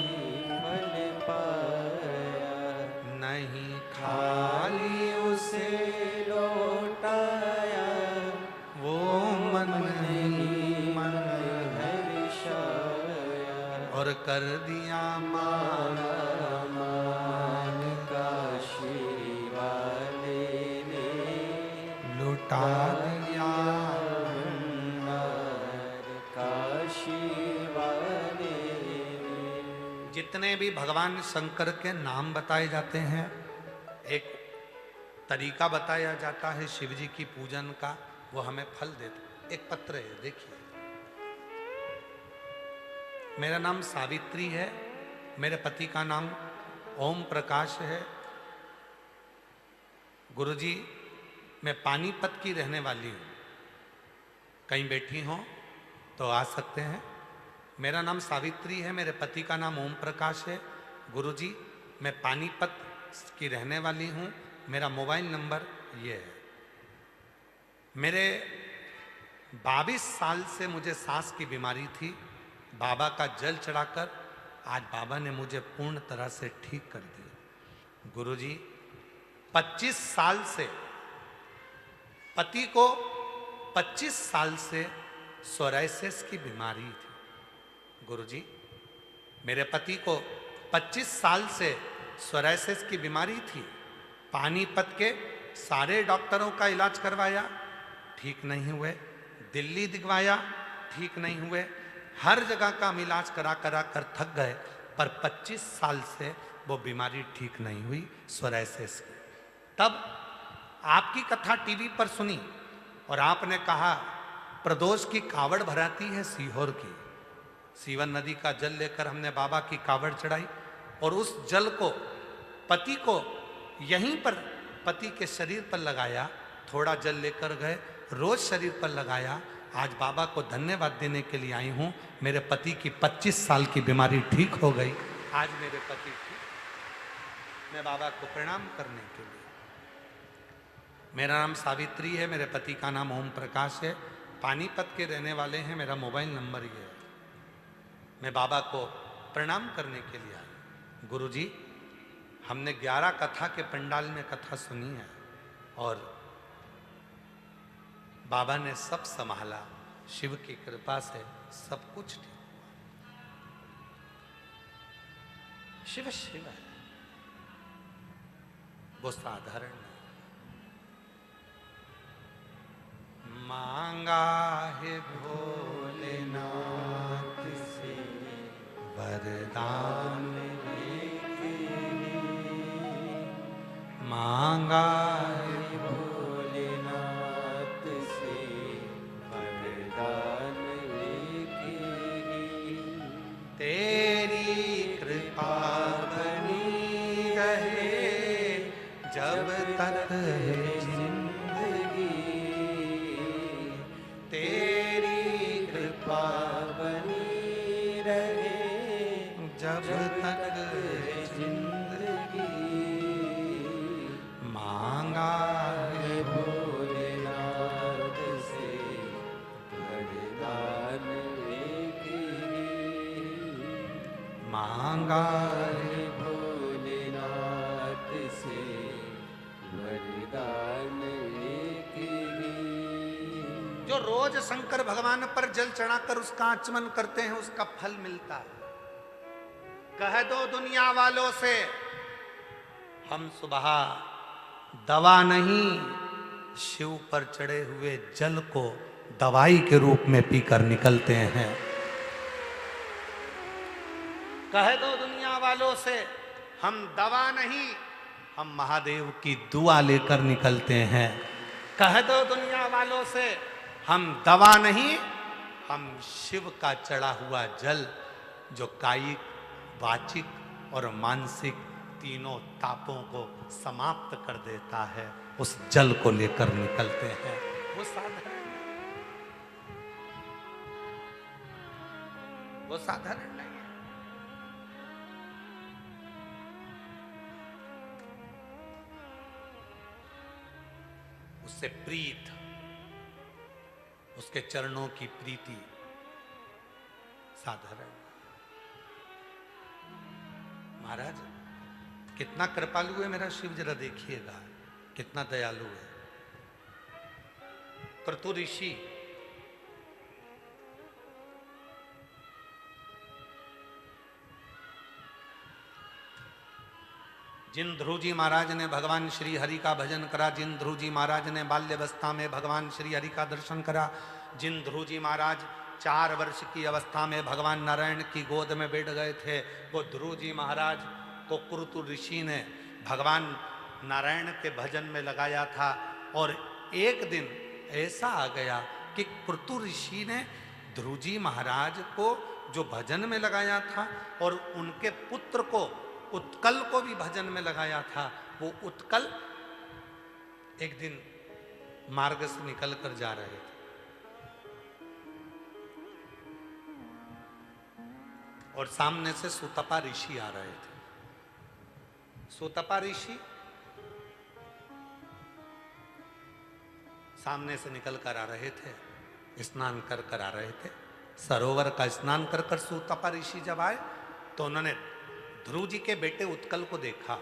फल पाया, नहीं खाली उसे लौटाया, वो मन ही मन हर्षाया, और कर दिया मान मान काशी वाले ने, लुटा दिया। भंडार काशी वाले ने। जितने भी भगवान शंकर के नाम बताए जाते हैं, एक तरीका बताया जाता है शिव जी की पूजन का, वो हमें फल देते। एक पत्र है, देखिए। मेरा नाम सावित्री है, मेरे पति का नाम ओम प्रकाश है। गुरुजी, मैं पानीपत की रहने वाली हूँ, कहीं बैठी हो तो आ सकते हैं। मेरा नाम सावित्री है, मेरे पति का नाम ओम प्रकाश है। गुरुजी, मैं पानीपत की रहने वाली हूँ, मेरा मोबाइल नंबर ये है। मेरे 22 साल से मुझे सांस की बीमारी थी। बाबा का जल चढ़ाकर आज बाबा ने मुझे पूर्ण तरह से ठीक कर दिया। गुरुजी, 25 साल से पति को 25 साल से सोराइसिस की बीमारी थी। गुरुजी, मेरे पति को 25 साल से सोराइसिस की बीमारी थी। पानीपत के सारे डॉक्टरों का इलाज करवाया, ठीक नहीं हुए। दिल्ली दिखवाया, ठीक नहीं हुए। हर जगह का हम इलाज करा कर थक गए, पर 25 साल से वो बीमारी ठीक नहीं हुई, सोराइसिस की। तब आपकी कथा टीवी पर सुनी और आपने कहा प्रदोष की कावड़ भराती है सीहोर की। सीवन नदी का जल लेकर हमने बाबा की कावड़ चढ़ाई और उस जल को पति को यहीं पर पति के शरीर पर लगाया। थोड़ा जल लेकर गए, रोज शरीर पर लगाया। आज बाबा को धन्यवाद देने के लिए आई हूँ। मेरे पति की 25 साल की बीमारी ठीक हो गई। आज मेरे पति ठीक। मैं बाबा को प्रणाम करने के लिए। मेरा नाम सावित्री है, मेरे पति का नाम ओम प्रकाश है, पानीपत के रहने वाले हैं। मेरा मोबाइल नंबर ये है। मैं बाबा को प्रणाम करने के लिए आई। गुरुजी, हमने 11 कथा के पंडाल में कथा सुनी है और बाबा ने सब संभाला। शिव की कृपा से सब कुछ ठीक हुआ। शिव शिव है, वो साधारण नहीं। मांगा है भोलेनाथ से वरदान, मांगा है भोलेनाथ से वरदान लेके, तेरी कृपा बनी रहे जब तक है जिंदगी, तेरी कृपा बनी रहे जब तक है जिंदगी। मांगा है भोलेनाथ से वरदान लेके, मांगा है भोलेनाथ से वरदान लेके। जो रोज शंकर भगवान पर जल चढ़ाकर उसका आचमन करते हैं, उसका फल मिलता है। कह दो दुनिया वालों से, हम सुबह दवा नहीं, शिव पर चढ़े हुए जल को दवाई के रूप में पीकर निकलते हैं। कह दो दुनिया वालों से, हम दवा नहीं, हम महादेव की दुआ लेकर निकलते हैं। कह दो दुनिया वालों से, हम दवा नहीं, हम शिव का चढ़ा हुआ जल जो कायिक, वाचिक और मानसिक तीनों तापों को समाप्त कर देता है, उस जल को लेकर निकलते हैं। वो साधारण, वो साधारण नहीं है। उससे प्रीत, उसके चरणों की प्रीति साधारण। महाराज कितना कृपालु है मेरा शिव, जरा देखिएगा कितना दयालु है। क्रतु ऋषि जिन ध्रुव जी महाराज ने भगवान श्री हरि का भजन करा, जिन ध्रुव जी महाराज ने बाल्यावस्था में भगवान श्री हरि का दर्शन करा, जिन ध्रुव जी महाराज 4 वर्ष की अवस्था में भगवान नारायण की गोद में बैठ गए थे, वो ध्रुव जी महाराज को क्रतु ऋषि ने भगवान नारायण के भजन में लगाया था। और एक दिन ऐसा आ गया कि क्रतु ऋषि ने ध्रुव जी महाराज को जो भजन में लगाया था और उनके पुत्र को उत्कल को भी भजन में लगाया था, वो उत्कल एक दिन मार्ग से निकल कर जा रहे थे। और सामने से सुतपा ऋषि आ रहे थे। सुतपा ऋषि सामने से निकल कर आ रहे थे, स्नान कर कर आ रहे थे। सरोवर का स्नान कर कर सुतपा ऋषि जब आए तो उन्होंने ध्रुव जी के बेटे उत्कल को देखा।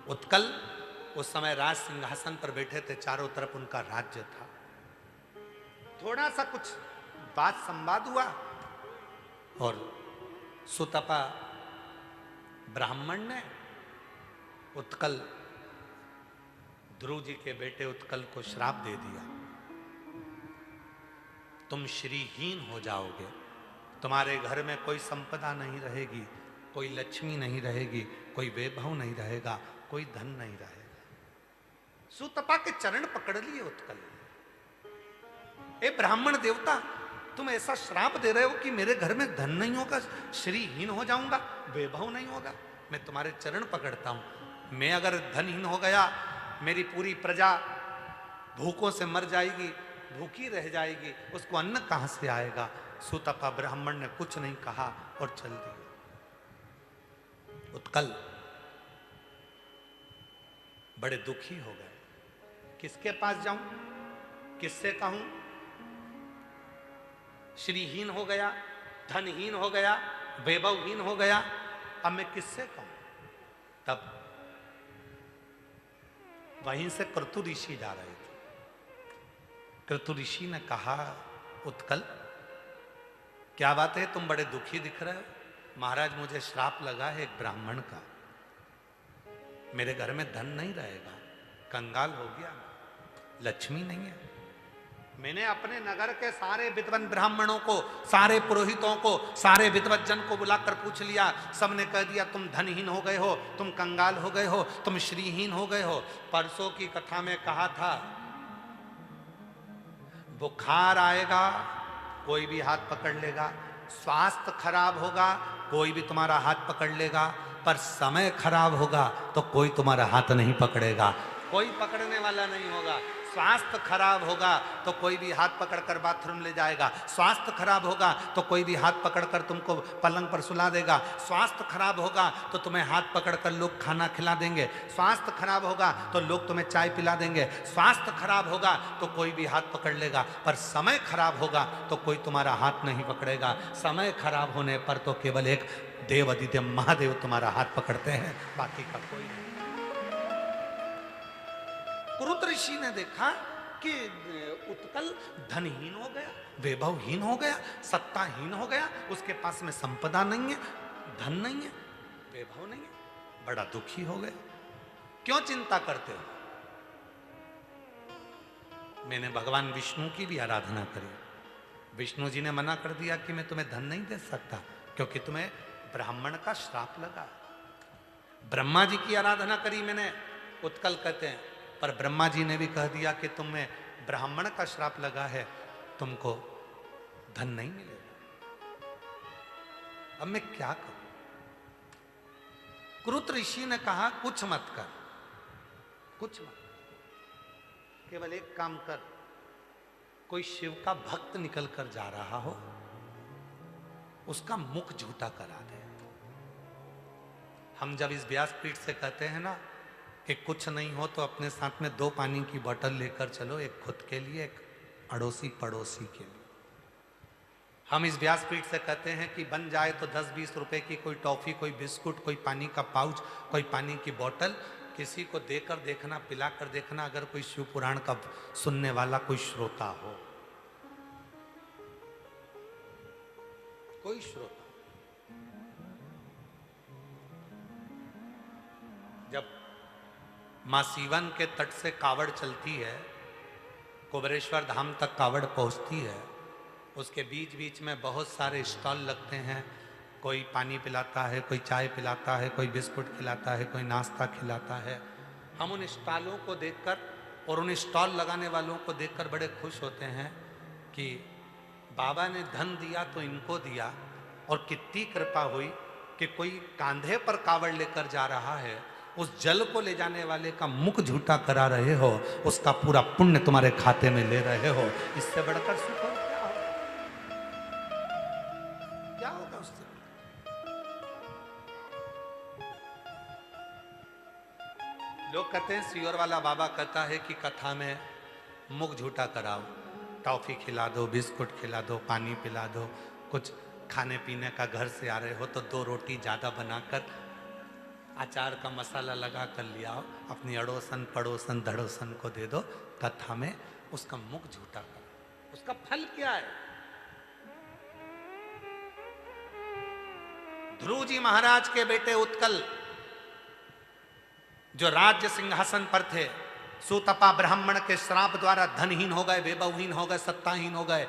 उत्कल उस समय राज सिंहासन पर बैठे थे, चारों तरफ उनका राज्य था। थोड़ा सा कुछ बात संवाद हुआ और सुतपा ब्राह्मण ने उत्कल, ध्रुव जी के बेटे उत्कल को श्राप दे दिया, तुम श्रीहीन हो जाओगे, तुम्हारे घर में कोई संपदा नहीं रहेगी, कोई लक्ष्मी नहीं रहेगी, कोई वैभव नहीं रहेगा, कोई धन नहीं रहेगा। सुतपा के चरण पकड़ लिए उत्कल। ए ब्राह्मण देवता, तुम ऐसा श्राप दे रहे हो कि मेरे घर में धन नहीं होगा, श्रीहीन हो जाऊंगा, वैभव नहीं होगा। मैं तुम्हारे चरण पकड़ता हूं। मैं अगर धनहीन हो गया, मेरी पूरी प्रजा भूखों से मर जाएगी, भूखी रह जाएगी, उसको अन्न कहां से आएगा। सुतपा ब्राह्मण ने कुछ नहीं कहा और चल दिया। उत्कल बड़े दुखी हो गए। किसके पास जाऊं, किससे कहूं, श्रीहीन हो गया, धनहीन हो गया, वैभवहीन हो गया, अब मैं किससे कहूं। तब वहीं से क्रतु ऋषि जा रहे थे। क्रतु ऋषि ने कहा, उत्कल क्या बात है, तुम बड़े दुखी दिख रहे हो। महाराज मुझे श्राप लगा है एक ब्राह्मण का, मेरे घर में धन नहीं रहेगा, कंगाल हो गया, लक्ष्मी नहीं है। मैंने अपने नगर के सारे विद्वान ब्राह्मणों को, सारे पुरोहितों को, सारे विद्वत जन को बुलाकर पूछ लिया, सबने कह दिया तुम धनहीन हो गए हो, तुम कंगाल हो गए हो, तुम श्रीहीन हो गए हो। परसों की कथा में कहा था, बुखार आएगा कोई भी हाथ पकड़ लेगा, स्वास्थ्य खराब होगा कोई भी तुम्हारा हाथ पकड़ लेगा, पर समय खराब होगा तो कोई तुम्हारा हाथ नहीं पकड़ेगा, कोई पकड़ने वाला नहीं होगा। स्वास्थ्य खराब होगा तो कोई भी हाथ पकड़कर बाथरूम ले जाएगा, स्वास्थ्य खराब होगा तो कोई भी हाथ पकड़कर तुमको पलंग पर सुला देगा, स्वास्थ्य खराब होगा तो तुम्हें हाथ पकड़कर लोग खाना खिला देंगे, स्वास्थ्य खराब होगा तो लोग तुम्हें चाय पिला देंगे, स्वास्थ्य खराब होगा तो कोई भी हाथ पकड़ लेगा, पर समय खराब होगा तो कोई तुम्हारा हाथ नहीं पकड़ेगा। समय खराब होने पर तो केवल एक देव अधिदेव महादेव तुम्हारा हाथ पकड़ते हैं, बाकी का कोई नहीं। क्रतु ऋषि ने देखा कि उत्कल धनहीन हो गया, वैभवहीन हो गया, सत्ताहीन हो गया, उसके पास में संपदा नहीं है, धन नहीं है, वैभव नहीं है, बड़ा दुखी हो गया। क्यों चिंता करते हो, मैंने भगवान विष्णु की भी आराधना करी। विष्णु जी ने मना कर दिया कि मैं तुम्हें धन नहीं दे सकता क्योंकि तुम्हें ब्राह्मण का श्राप लगा। ब्रह्मा जी की आराधना करी मैंने, उत्कल कहते हैं, पर ब्रह्मा जी ने भी कह दिया कि तुम्हें ब्राह्मण का श्राप लगा है, तुमको धन नहीं मिलेगा। अब मैं क्या करूं? क्रुत ऋषि ने कहा कुछ मत कर, कुछ मत कर, केवल एक काम कर, कोई शिव का भक्त निकल कर जा रहा हो उसका मुख झूठा करा दे। हम जब इस व्यासपीठ से कहते हैं ना कि कुछ नहीं हो तो अपने साथ में 2 पानी की बोतल लेकर चलो, एक खुद के लिए, एक अड़ोसी पड़ोसी के लिए। हम इस व्यासपीठ से कहते हैं कि बन जाए तो 10-20 रुपए की कोई टॉफी, कोई बिस्कुट, कोई पानी का पाउच, कोई पानी की बोतल किसी को देकर देखना, पिलाकर देखना, अगर कोई शिव पुराण का सुनने वाला कोई श्रोता हो, कोई श्रोता। जब मां सीवन के तट से कावड़ चलती है, कुबेरेश्वर धाम तक कावड़ पहुंचती है, उसके बीच बीच में बहुत सारे स्टॉल लगते हैं। कोई पानी पिलाता है, कोई चाय पिलाता है, कोई बिस्कुट खिलाता है, कोई नाश्ता खिलाता है। हम उन स्टॉलों को देखकर और उन स्टॉल लगाने वालों को देखकर बड़े खुश होते हैं कि बाबा ने धन दिया तो इनको दिया, और कितनी कृपा हुई कि कोई कांधे पर कावड़ लेकर जा रहा है, उस जल को ले जाने वाले का मुख झूठा करा रहे हो, उसका पूरा पुण्य तुम्हारे खाते में ले रहे हो। इससे बढ़कर सुख और क्या होगा? क्या होगा उससे? लोग कहते हैं, सियोर वाला बाबा कहता है कि कथा में मुख झूठा कराओ, टॉफी खिला दो, बिस्कुट खिला दो, पानी पिला दो, कुछ खाने पीने का घर से आ रहे हो तो 2 रोटी ज़्यादा बनाकर अचार का मसाला लगा कर ले आओ, अपनी अड़ोसन पड़ोसन धड़ोसन को दे दो, कथा में उसका मुख झूठा करो। उसका फल क्या है? ध्रुव जी महाराज के बेटे उत्कल जो राज्य सिंहासन पर थे, सुतपा ब्राह्मण के श्राप द्वारा धनहीन हो गए, वैभवहीन हो गए, सत्ताहीन हो गए,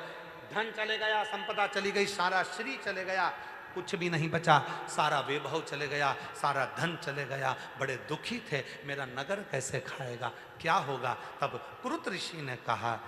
धन चले गया, संपदा चली गई, सारा श्री चले गया, कुछ भी नहीं बचा, सारा वैभव चले गया, सारा धन चले गया, बड़े दुखी थे, मेरा नगर कैसे खाएगा, क्या होगा? तब क्रुत ऋषि ने कहा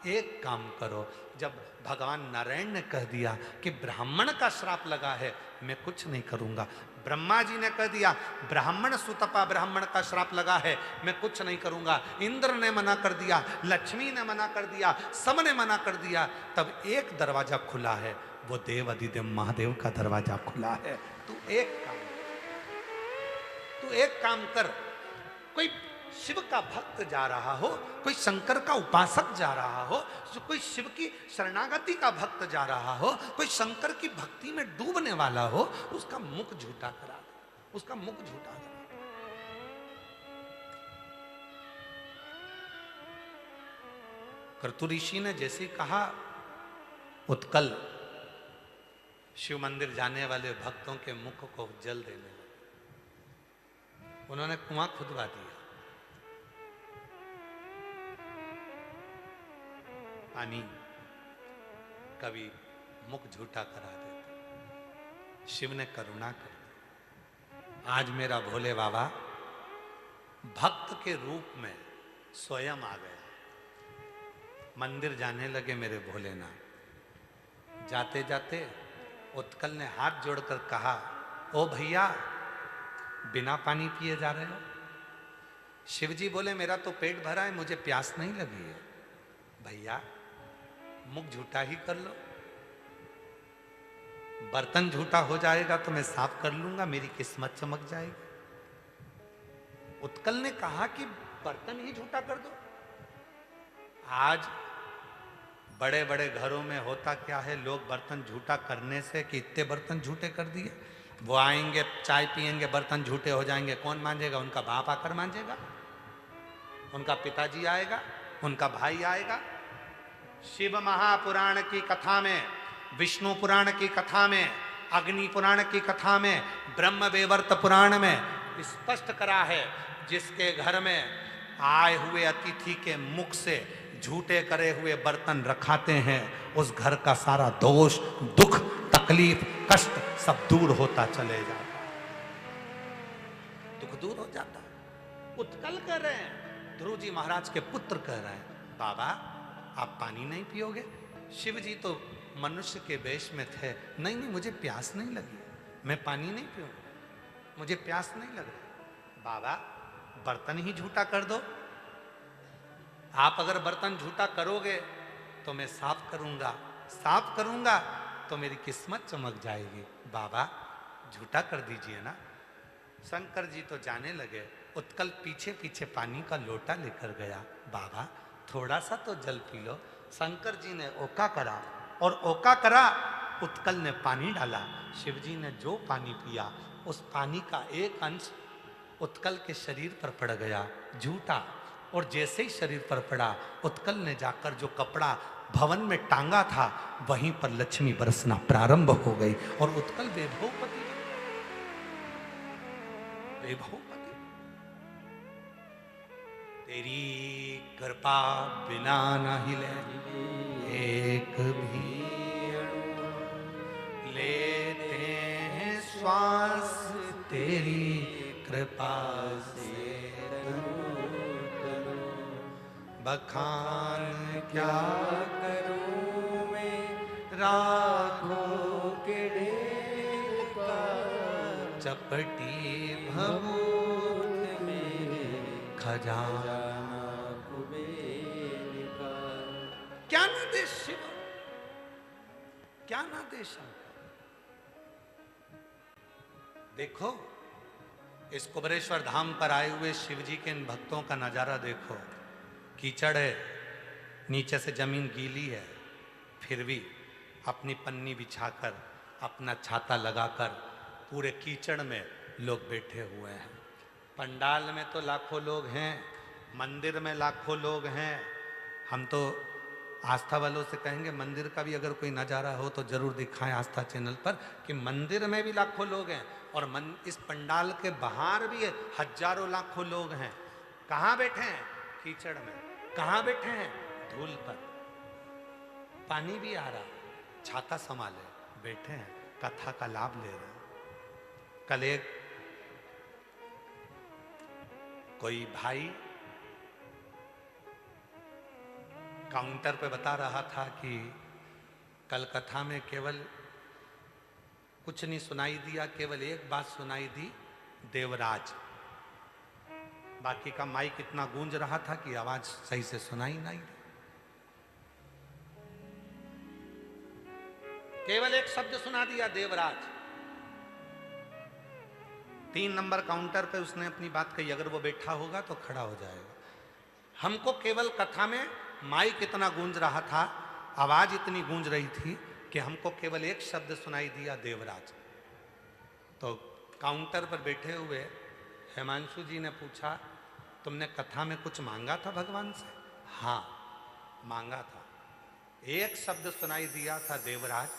एक काम करो। जब भगवान नारायण ने कह दिया कि ब्राह्मण का श्राप लगा है, मैं कुछ नहीं करूंगा। ब्रह्मा जी ने कह दिया ब्राह्मण सुतपा ब्राह्मण का श्राप लगा है, मैं कुछ नहीं करूंगा। इंद्र ने मना कर दिया, लक्ष्मी ने मना कर दिया, सबने मना कर दिया। तब एक दरवाजा खुला है, वो देव अधिदेव महादेव का दरवाजा खुला है। तू एक काम कर, कोई शिव का भक्त जा रहा हो, कोई शंकर का उपासक जा रहा हो, कोई शिव की शरणागति का भक्त जा रहा हो, कोई शंकर की भक्ति में डूबने वाला हो, उसका मुख झूठा करा दे, उसका मुख झूठा करा दे। कर्तु ऋषि ने जैसे कहा, उत्कल शिव मंदिर जाने वाले भक्तों के मुख को जल देने लगे। उन्होंने कुआं खुदवा दिया, पानी कभी मुख झूठा करा देते। शिव ने करुणा कर दी। आज मेरा भोले बाबा भक्त के रूप में स्वयं आ गया। मंदिर जाने लगे मेरे भोलेनाथ। जाते जाते उत्कल ने हाथ जोड़कर कहा, ओ भैया बिना पानी पिए जा रहे हो? शिव जी बोले मेरा तो पेट भरा है, मुझे प्यास नहीं लगी है। भैया मुख झूठा ही कर लो, बर्तन झूठा हो जाएगा तो मैं साफ कर लूंगा, मेरी किस्मत चमक जाएगी। उत्कल ने कहा कि बर्तन ही झूठा कर दो। आज बड़े बड़े घरों में होता क्या है, लोग बर्तन झूठा करने से कि इतने बर्तन झूठे कर दिए, वो आएंगे चाय पिएंगे, बर्तन झूठे हो जाएंगे, कौन मांझेगा? उनका बाप आकर मांझेगा, उनका पिताजी आएगा, उनका भाई आएगा। शिव महापुराण की कथा में, विष्णु पुराण की कथा में, अग्नि पुराण की कथा में, ब्रह्म वेवर्त पुराण में स्पष्ट करा है, जिसके घर में आए हुए अतिथि के मुख से झूठे करे हुए बर्तन रखाते हैं, उस घर का सारा दोष, दुख, तकलीफ, कष्ट सब दूर होता चले जाता है। दुख दूर हो जाता है। उत्कल कह रहे हैं, ध्रुव जी महाराज के पुत्र कह रहे हैं, बाबा आप पानी नहीं पियोगे? शिव जी तो मनुष्य के वेश में थे, नहीं नहीं मुझे प्यास नहीं लगी, मैं पानी नहीं पीऊंगा, मुझे प्यास नहीं लग रही। बाबा बर्तन ही झूठा कर दो, आप अगर बर्तन झूठा करोगे तो मैं साफ करूंगा, साफ करूंगा तो मेरी किस्मत चमक जाएगी। बाबा झूठा कर दीजिए ना। शंकर जी तो जाने लगे। उत्कल पीछे पीछे पानी का लोटा लेकर गया। बाबा थोड़ा सा तो जल पी लो। शंकर जी ने ओका करा और ओका करा, उत्कल ने पानी डाला। शिव जी ने जो पानी पिया उस पानी का एक अंश उत्कल के शरीर पर पड़ गया झूठा, और जैसे ही शरीर पर पड़ा उत्कल ने जाकर जो कपड़ा भवन में टांगा था वहीं पर लक्ष्मी बरसना प्रारंभ हो गई और उत्कल वैभवपति वैभवपति। तेरी कृपा बिना न हिले एक भी लेते हैं श्वास तेरी कृपा से, बखान क्या करूं मैं राखो के ढेर का, चपटी भभूत मेरे खजाना। जाना कुबेर का। क्या ना दे शिव, क्या ना दे शंकर। देखो इस कुबेरेश्वर धाम पर आए हुए शिव जी के इन भक्तों का नजारा देखो। कीचड़ है, नीचे से जमीन गीली है, फिर भी अपनी पन्नी बिछाकर अपना छाता लगाकर पूरे कीचड़ में लोग बैठे हुए हैं। पंडाल में तो लाखों लोग हैं, मंदिर में लाखों लोग हैं। हम तो आस्था वालों से कहेंगे मंदिर का भी अगर कोई नज़ारा हो तो जरूर दिखाएं आस्था चैनल पर कि मंदिर में भी लाखों लोग हैं और इस पंडाल के बाहर भी हजारों लाखों लोग हैं। कहाँ बैठे हैं? कीचड़ में। कहाँ बैठे हैं? धूल पर। पानी भी आ रहा, छाता संभाले बैठे हैं, कथा का लाभ ले रहे हैं। कल एक कोई भाई काउंटर पे बता रहा था कि कल कथा में केवल कुछ नहीं सुनाई दिया, केवल एक बात सुनाई दी, देवराज। बाकी का माइक इतना गूंज रहा था कि आवाज सही से सुनाई नहीं दी। केवल एक शब्द सुना दिया, देवराज। 3 नंबर काउंटर पे उसने अपनी बात कही, अगर वो बैठा होगा तो खड़ा हो जाएगा। हमको केवल कथा में माइक इतना गूंज रहा था, आवाज इतनी गूंज रही थी कि हमको केवल एक शब्द सुनाई दिया, देवराज। तो काउंटर पर बैठे हुए हिमांशु जी ने पूछा, तुमने कथा में कुछ मांगा था भगवान से? हाँ मांगा था। एक शब्द सुनाई दिया था, देवराज।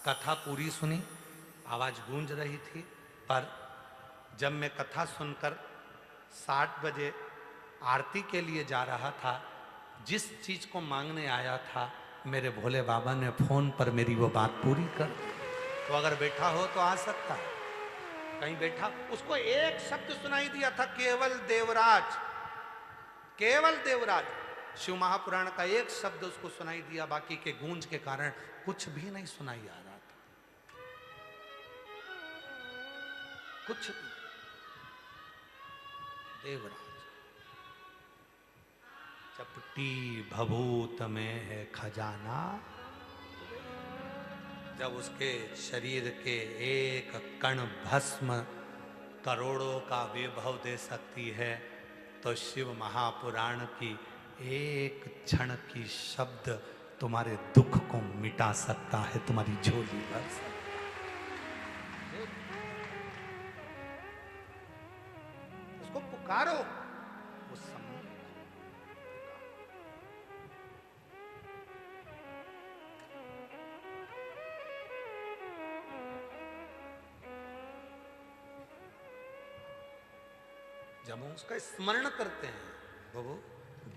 कथा पूरी सुनी, आवाज गूंज रही थी, पर जब मैं कथा सुनकर 7 बजे आरती के लिए जा रहा था, जिस चीज को मांगने आया था मेरे भोले बाबा ने फोन पर मेरी वो बात पूरी कर। तो अगर बैठा हो तो आ सकता है, कहीं बैठा, उसको एक शब्द सुनाई दिया था, केवल देवराज, केवल देवराज। शिव महापुराण का एक शब्द उसको सुनाई दिया, बाकी के गूंज के कारण कुछ भी नहीं सुनाई आ रहा था, कुछ भी। देवराज चपटी भभूत में है खजाना। जब उसके शरीर के एक कण भस्म करोड़ों का वैभव दे सकती है, तो शिव महापुराण की एक क्षण की शब्द तुम्हारे दुख को मिटा सकता है, तुम्हारी झोली भर सकता है। उसको पुकारो, उस समय जब हम उसका स्मरण करते हैं, वो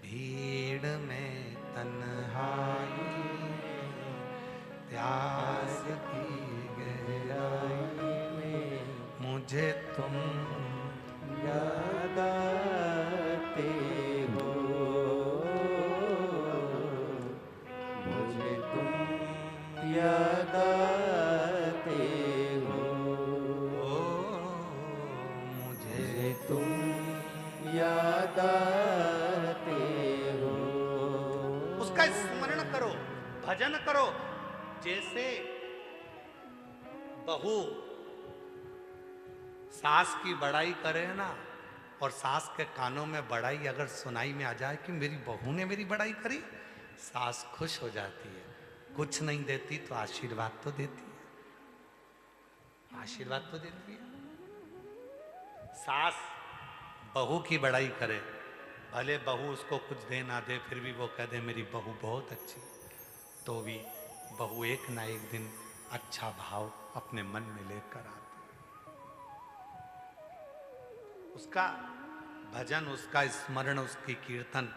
भीड़ में तन्हाई में, प्यास की गहराई में मुझे तुम याद आते हो, मुझे तुम याद आते हो, मुझे तुम याद आते हो। उसका स्मरण करो, भजन करो। जैसे बहू सास की बड़ाई करे ना, और सास के कानों में बड़ाई अगर सुनाई में आ जाए कि मेरी बहू ने मेरी बड़ाई करी, सास खुश हो जाती है। कुछ नहीं देती तो आशीर्वाद तो देती है, आशीर्वाद तो देती है। सास बहू की बड़ाई करे, भले बहू उसको कुछ दे ना दे, फिर भी वो कह दे मेरी बहू बहुत अच्छी, तो भी बहू एक ना एक दिन अच्छा भाव अपने मन में लेकर आती। उसका भजन, उसका स्मरण, उसकी कीर्तन,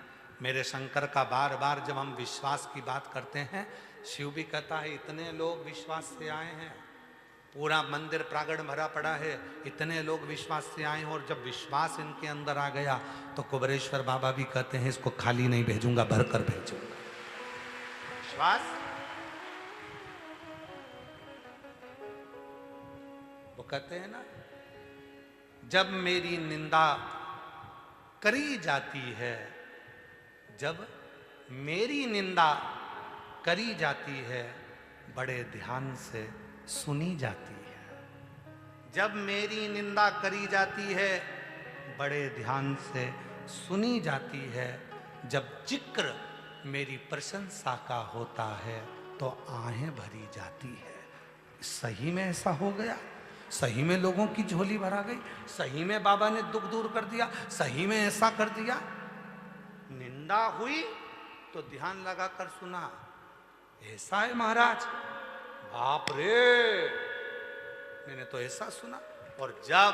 मेरे शंकर का बार बार जब हम विश्वास की बात करते हैं, शिव भी कहता है इतने लोग विश्वास से आए हैं, पूरा मंदिर प्रांगण भरा पड़ा है, इतने लोग विश्वास से आए हैं, और जब विश्वास इनके अंदर आ गया तो कुबरेश्वर बाबा भी कहते हैं इसको खाली नहीं भेजूंगा, भरकर भेजूंगा। विश्वास, वो कहते हैं ना, जब मेरी निंदा करी जाती है, जब मेरी निंदा करी जाती है, बड़े ध्यान से सुनी जाती है। जब मेरी निंदा करी जाती है, बड़े ध्यान से सुनी जाती है। जब जिक्र मेरी प्रशंसा का होता है तो आहें भरी जाती है। सही में ऐसा हो गया, सही में लोगों की झोली भरा गई, सही में बाबा ने दुख दूर कर दिया, सही में ऐसा कर दिया। निंदा हुई तो ध्यान लगाकर सुना, ऐसा है महाराज, बाप रे, मैंने तो ऐसा सुना। और जब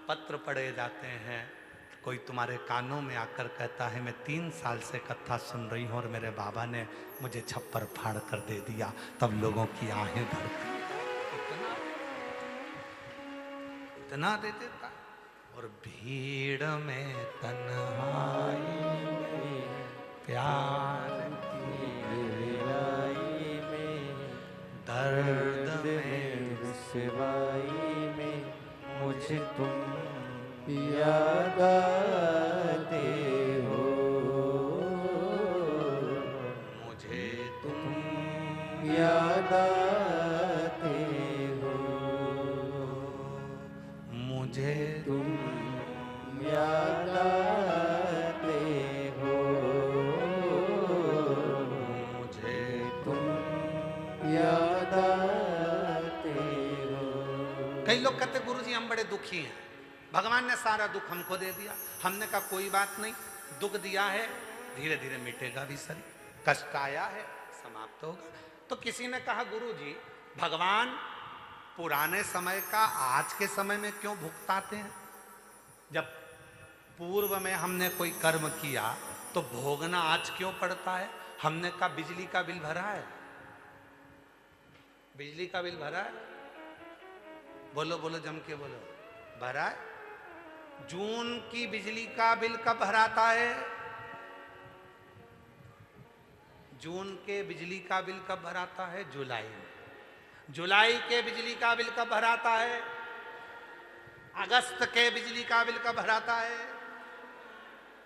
पत्र पढ़े जाते हैं, कोई तुम्हारे कानों में आकर कहता है मैं 3 साल से कथा सुन रही हूं और मेरे बाबा ने मुझे छप्पर फाड़ कर दे दिया, तब लोगों की आहें भरती है। इतना दे देता। और भीड़ में तन्हाई में, प्यार की गहराई में, दर्द में, रुसवाई में मुझे तुम याद आते हो, मुझे तुम याद आते हो, मुझे तुम याद आते हो, मुझे तुम याद आते हो। कई लोग कहते गुरुजी हम बड़े दुखी हैं, भगवान ने सारा दुख हमको दे दिया। हमने कहा कोई बात नहीं, दुख दिया है धीरे धीरे मिटेगा भी शरीर, कष्ट आया है समाप्त होगा। तो किसी ने कहा गुरुजी भगवान पुराने समय का आज के समय में क्यों भुगताते हैं? जब पूर्व में हमने कोई कर्म किया तो भोगना आज क्यों पड़ता है? हमने कहा बिजली का बिल भरा है, बिजली का बिल भरा है, बोलो बोलो जम के बोलो, भरा है। जून की बिजली का बिल कब भराता है? जून के बिजली का बिल कब भराता है? जुलाई में। जुलाई के बिजली का बिल कब भराता है? अगस्त के बिजली का बिल कब भराता है?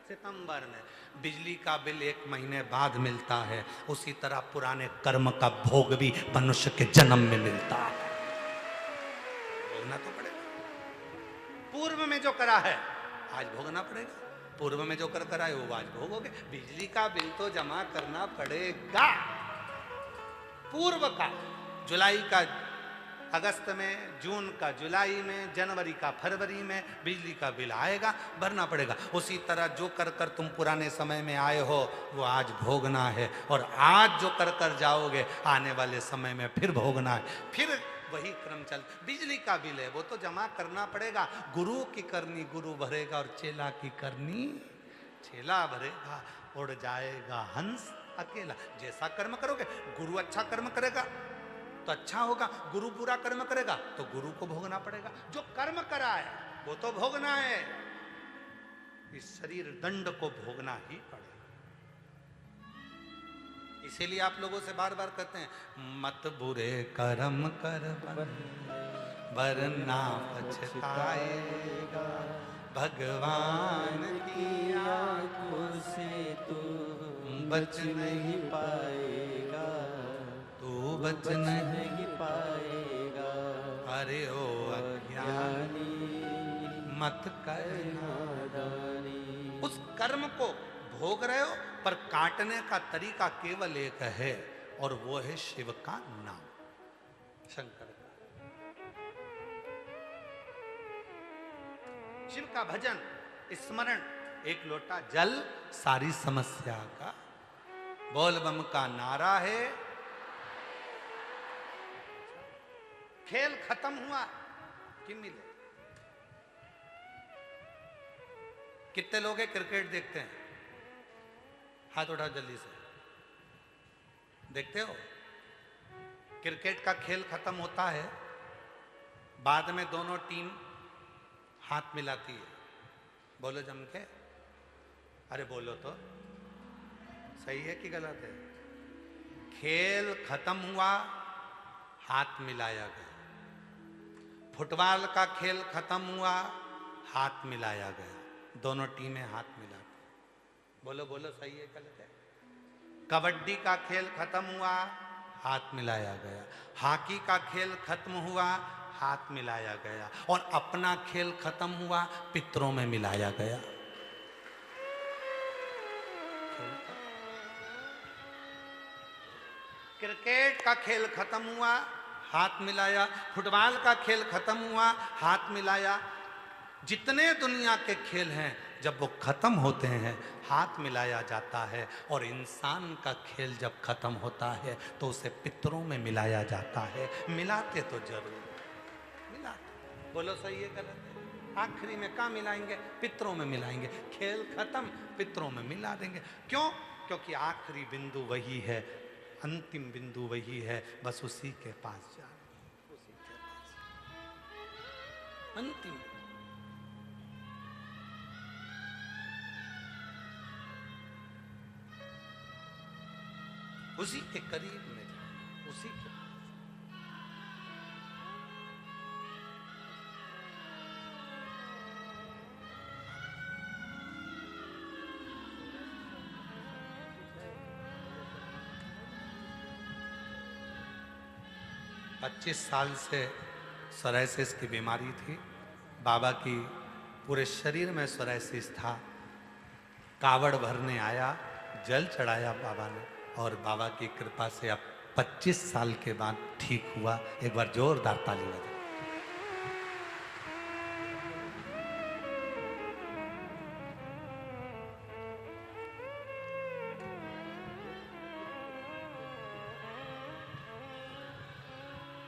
सितंबर में। बिजली का बिल 1 महीने बाद मिलता है। उसी तरह पुराने कर्म का भोग भी मनुष्य के जन्म में मिलता है, भोगना तो पड़ेगा। पूर्व में जो करा है आज भोगना पड़ेगा, पूर्व में जो कर आए वो आज भोगोगे। बिजली का बिल तो जमा करना पड़ेगा, पूर्व का जुलाई का अगस्त में, जून का जुलाई में, जनवरी का फरवरी में बिजली का बिल आएगा, भरना पड़ेगा। उसी तरह जो कर तुम पुराने समय में आए हो वो आज भोगना है, और आज जो कर जाओगे आने वाले समय में फिर भोगना है। फिर वही क्रम चल। बिजली का बिल है वो तो जमा करना पड़ेगा। गुरु की करनी गुरु भरेगा और चेला की करनी छेला भरेगा उड़ जाएगा हंस अकेला। जैसा कर्म करोगे, गुरु अच्छा कर्म करेगा तो अच्छा होगा, गुरु बुरा कर्म करेगा तो गुरु को भोगना पड़ेगा। जो कर्म करा है वो तो भोगना है, इस शरीर दंड को भोगना ही पड़ेगा। इसीलिए आप लोगों से बार बार कहते हैं, मत बुरे कर्म कर वरना पछताएगा, भगवान की आंखों से तू बच नहीं पाएगा, तू बच नहीं पाएगा। अरे ओ अज्ञानी मत करना। नादानी उस कर्म को भोग रहे हो पर काटने का तरीका केवल एक है और वो है शिव का नाम, शंकर का। शिव का भजन, स्मरण, एक लोटा जल सारी समस्या का। बोल बम का नारा है। खेल खत्म हुआ कि मिले? कितने लोग हैं क्रिकेट देखते हैं? हाथ उठाओ जल्दी से। देखते हो? क्रिकेट का खेल खत्म होता है, बाद में दोनों टीम हाथ मिलाती है। बोलो जम के, अरे बोलो तो, सही है कि गलत है? खेल खत्म हुआ, हाथ मिलाया गया। फुटबॉल का खेल खत्म हुआ, हाथ मिलाया गया। दोनों टीमें हाथ मिलाती। बोलो बोलो, सही है गलत है? कबड्डी का खेल खत्म हुआ, हाथ मिलाया गया। हॉकी का खेल खत्म हुआ, हाथ मिलाया गया। और अपना खेल खत्म हुआ, पितरों में मिलाया गया। क्रिकेट का खेल खत्म हुआ, हाथ मिलाया। फुटबॉल का खेल खत्म हुआ, हाथ मिलाया। जितने दुनिया के खेल हैं, जब वो खत्म होते हैं हाथ मिलाया जाता है। और इंसान का खेल जब खत्म होता है तो उसे पितरों में मिलाया जाता है। मिलाते तो जरूर मिलाते। बोलो सही है गलत है? आखिरी में कहाँ मिलाएंगे? पितरों में मिलाएंगे। खेल खत्म, पितरों में मिला देंगे। क्यों? क्योंकि आखिरी बिंदु वही है, अंतिम बिंदु वही है। बस उसी के पास जाना, उसी के पास अंतिम। उसी के करीब में जाना, उसी के। पच्चीस साल से सोराइसिस की बीमारी थी। बाबा की पूरे शरीर में सोराइसिस था। कावड़ भरने आया, जल चढ़ाया बाबा ने, और बाबा की कृपा से अब 25 साल के बाद ठीक हुआ। एक बार जोरदार ताली बजाओ।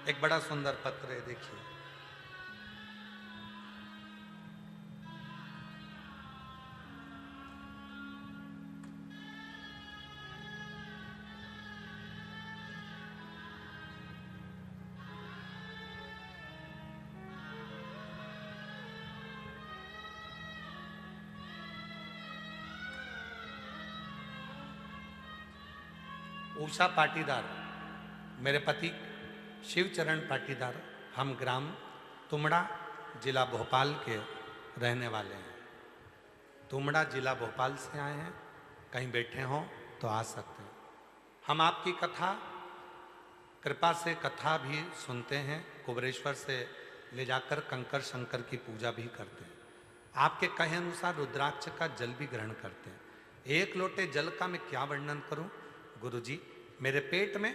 एक बड़ा सुंदर पत्र है, देखिए। उषा पाटीदार, मेरे पति शिवचरण पाटीदार, हम ग्राम तुमड़ा जिला भोपाल के रहने वाले हैं। तुमड़ा जिला भोपाल से आए हैं। कहीं बैठे हों तो आ सकते हैं। हम आपकी कथा, कृपा से कथा भी सुनते हैं। कुबरेश्वर से ले जाकर कंकर शंकर की पूजा भी करते हैं। आपके कहे अनुसार रुद्राक्ष का जल भी ग्रहण करते हैं। एक लोटे जल का मैं क्या वर्णन करूं? गुरुजी, मेरे पेट में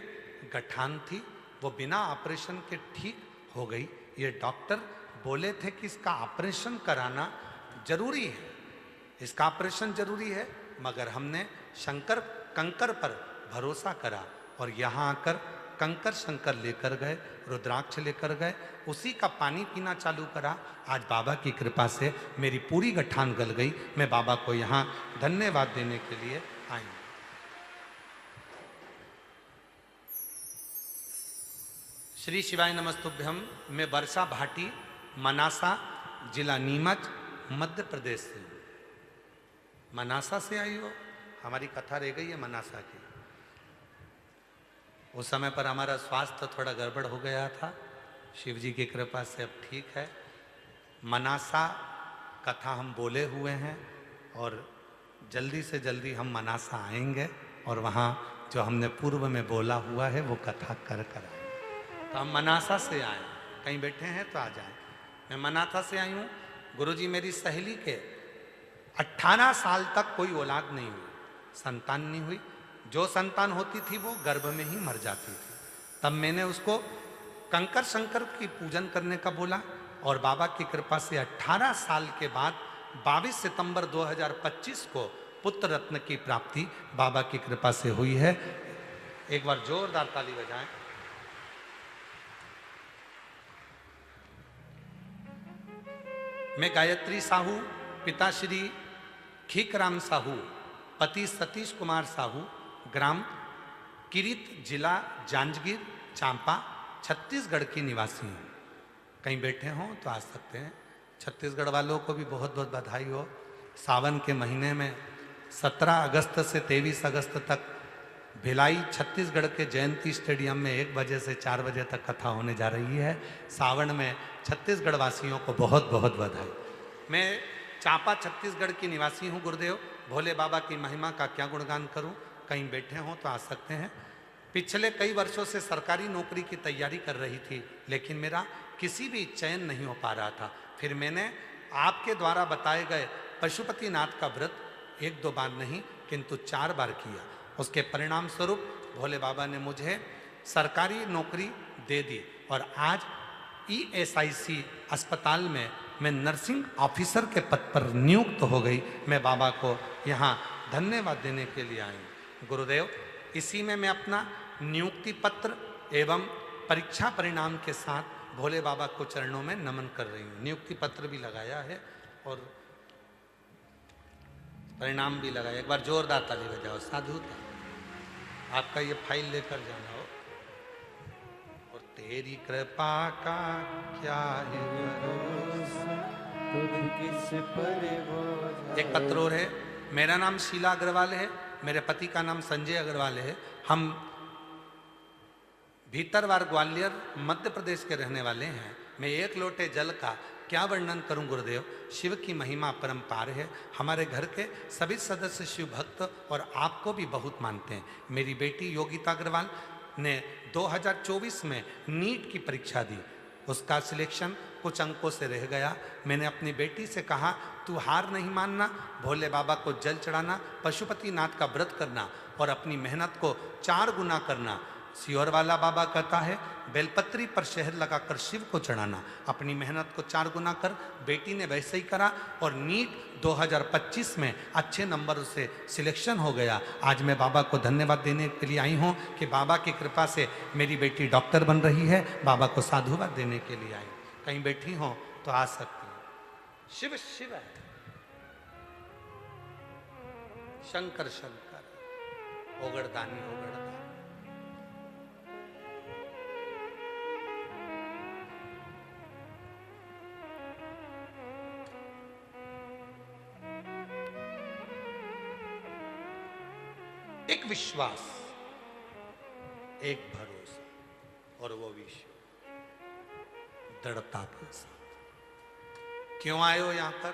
गठान थी, वो बिना ऑपरेशन के ठीक हो गई। ये डॉक्टर बोले थे कि इसका ऑपरेशन कराना जरूरी है, इसका ऑपरेशन जरूरी है, मगर हमने शंकर कंकर पर भरोसा करा और यहाँ आकर कंकर शंकर लेकर गए, रुद्राक्ष लेकर गए, उसी का पानी पीना चालू करा। आज बाबा की कृपा से मेरी पूरी गठान गल गई। मैं बाबा को यहाँ धन्यवाद देने के लिए आई हूँ। श्री शिवाय नमस्तुभ्यम। मैं वर्षा भाटी, मनासा, जिला नीमच, मध्य प्रदेश से हूँ। मनासा से आई हो? हमारी कथा रह गई है मनासा की। उस समय पर हमारा स्वास्थ्य थोड़ा गड़बड़ हो गया था, शिव जी की कृपा से अब ठीक है। मनासा कथा हम बोले हुए हैं और जल्दी से जल्दी हम मनासा आएंगे और वहाँ जो हमने पूर्व में बोला हुआ है वो कथा कर आएंगे। तो हम मनासा से आए, कहीं बैठे हैं तो आ जाएं। मैं मनासा से आई हूँ। गुरुजी मेरी सहेली के 18 साल तक कोई औलाद नहीं हुई, संतान नहीं हुई। जो संतान होती थी वो गर्भ में ही मर जाती थी। तब मैंने उसको कंकर शंकर की पूजन करने का बोला और बाबा की कृपा से 18 साल के बाद 22 सितंबर 2025 को पुत्र रत्न की प्राप्ति बाबा की कृपा से हुई है। एक बार जोरदार ताली बजाएं। मैं गायत्री साहू, पिता श्री खीकराम साहू, पति सतीश कुमार साहू, ग्राम किरीत, जिला जांजगीर चांपा, छत्तीसगढ़ की निवासी हूँ। कहीं बैठे हों तो आ सकते हैं। छत्तीसगढ़ वालों को भी बहुत बहुत बधाई हो। सावन के महीने में 17 अगस्त से 23 अगस्त तक भिलाई छत्तीसगढ़ के जयंती स्टेडियम में 1 बजे से 4 बजे तक कथा होने जा रही है। सावन में छत्तीसगढ़ वासियों को बहुत बहुत बधाई। मैं चांपा छत्तीसगढ़ की निवासी हूँ। गुरुदेव भोले बाबा की महिमा का क्या गुणगान करूँ। कहीं बैठे हों तो आ सकते हैं। पिछले कई वर्षों से सरकारी नौकरी की तैयारी कर रही थी, लेकिन मेरा किसी भी चयन नहीं हो पा रहा था। फिर मैंने आपके द्वारा बताए गए पशुपतिनाथ का व्रत 1-2 बार नहीं किंतु 4 बार किया। उसके परिणाम स्वरूप भोले बाबा ने मुझे सरकारी नौकरी दे दी और आज ESIC अस्पताल में मैं नर्सिंग ऑफिसर के पद पर नियुक्त हो गई। मैं बाबा को यहाँ धन्यवाद देने के लिए आई हूँ। गुरुदेव इसी में मैं अपना नियुक्ति पत्र एवं परीक्षा परिणाम के साथ भोले बाबा को चरणों में नमन कर रही हूँ। नियुक्ति पत्र भी लगाया है और परिणाम भी लगाया। एक बार जोरदार ताली बजाओ। साधु आपका ये फाइल लेकर जाना हो। और तेरी कृपा का क्या है भरोसा, खुद किस पर बोझा। एक पत्र और है। मेरा नाम शीला अग्रवाल है, मेरे पति का नाम संजय अग्रवाल है। हम भीतरवार ग्वालियर मध्य प्रदेश के रहने वाले हैं। मैं 1 लोटे जल का क्या वर्णन करूं गुरुदेव। शिव की महिमा परम्पार है। हमारे घर के सभी सदस्य शिव भक्त और आपको भी बहुत मानते हैं। मेरी बेटी योगिता अग्रवाल ने 2024 में नीट की परीक्षा दी। उसका सिलेक्शन कुछ अंकों से रह गया। मैंने अपनी बेटी से कहा तू हार नहीं मानना, भोले बाबा को जल चढ़ाना, पशुपतिनाथ का व्रत करना और अपनी मेहनत को 4 गुना करना। सियोर वाला बाबा कहता है बेलपत्री पर शहद लगाकर शिव को चढ़ाना। अपनी मेहनत को 4 गुना कर। बेटी ने वैसे ही करा और नीट 2025 में अच्छे नंबर से सिलेक्शन हो गया। आज मैं बाबा को धन्यवाद देने के लिए आई हूँ कि बाबा की कृपा से मेरी बेटी डॉक्टर बन रही है। बाबा को साधुवाद देने के लिए आई। कहीं बैठी हो तो आ सकती है। शिव शिव है, शंकर शंकर, ओगड़दानी ओगड़दानी। एक विश्वास, एक भरोसा और वो विश्व दृढ़ता के साथ। क्यों आए हो यहां पर?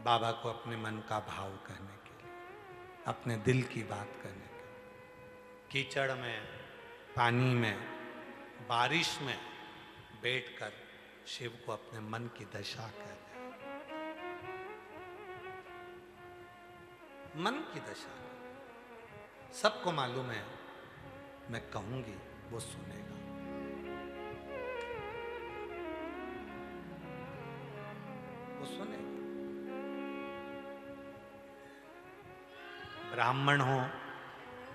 बाबा को अपने मन का भाव कहने के लिए, अपने दिल की बात कहने के लिए। कीचड़ में, पानी में, बारिश में बैठकर शिव को अपने मन की दशा कहने, मन की दशा। सबको मालूम है मैं कहूंगी वो सुनेगा। वो सुनेगा। ब्राह्मण हो,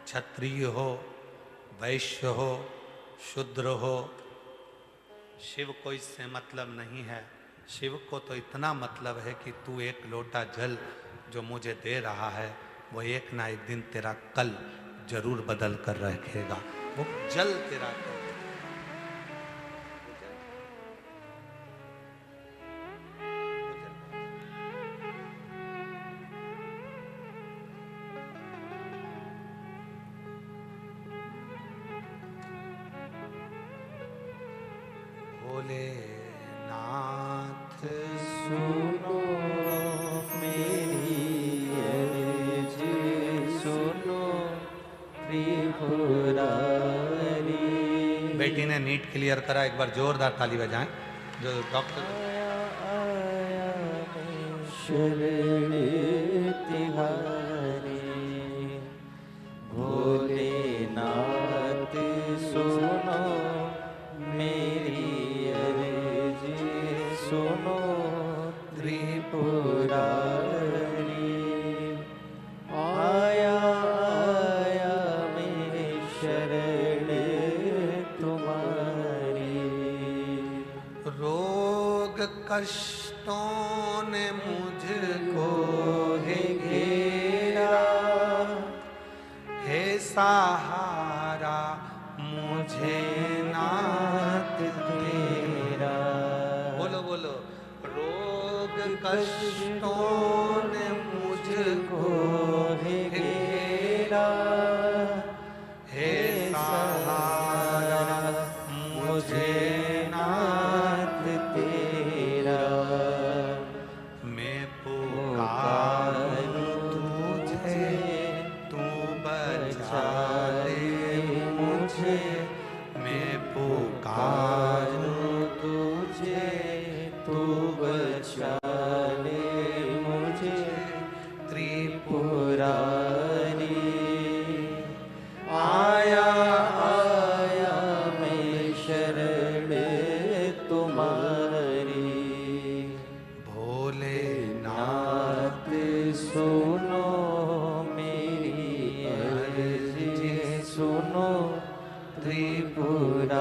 क्षत्रिय हो, वैश्य हो, शूद्र हो, शिव को इससे मतलब नहीं है। शिव को तो इतना मतलब है कि तू एक लोटा जल जो मुझे दे रहा है वो एक ना एक दिन तेरा कल जरूर बदल कर रखेगा। वो जल तेरा कल। भोलेनाथ सुनो मेरी अर्जी, सुनो त्रिपुरारी। बेटी ने नीट क्लियर करा, एक बार जोरदार ताली बजाएं। जो डॉक्टर आया आया मैं शरण तिहारी, भोलेनाथ सुनो मेरी अर्जी, सुनो त्रिपुरारी। आया आया मेरे शरण तुम्हारी। रोग कष्टों ने मुझको हे घेरा, हे सहारा मुझे नाथ तेरा। बोलो बोलो। रोग कष्टों ने मुझको हे घेरा, हे सहारा मुझे नाथ तेरा। मैं पुकारूं तुझे, तू बचा ले मुझे। मैं पुकारूं तुझे, तू बचा ले मुझे त्रिपुरारी। आया आया मैं शरण तुम्हारी। भोलेनाथ नाथ सुनो मेरी अर्जी, सुनो त्रिपुरारी।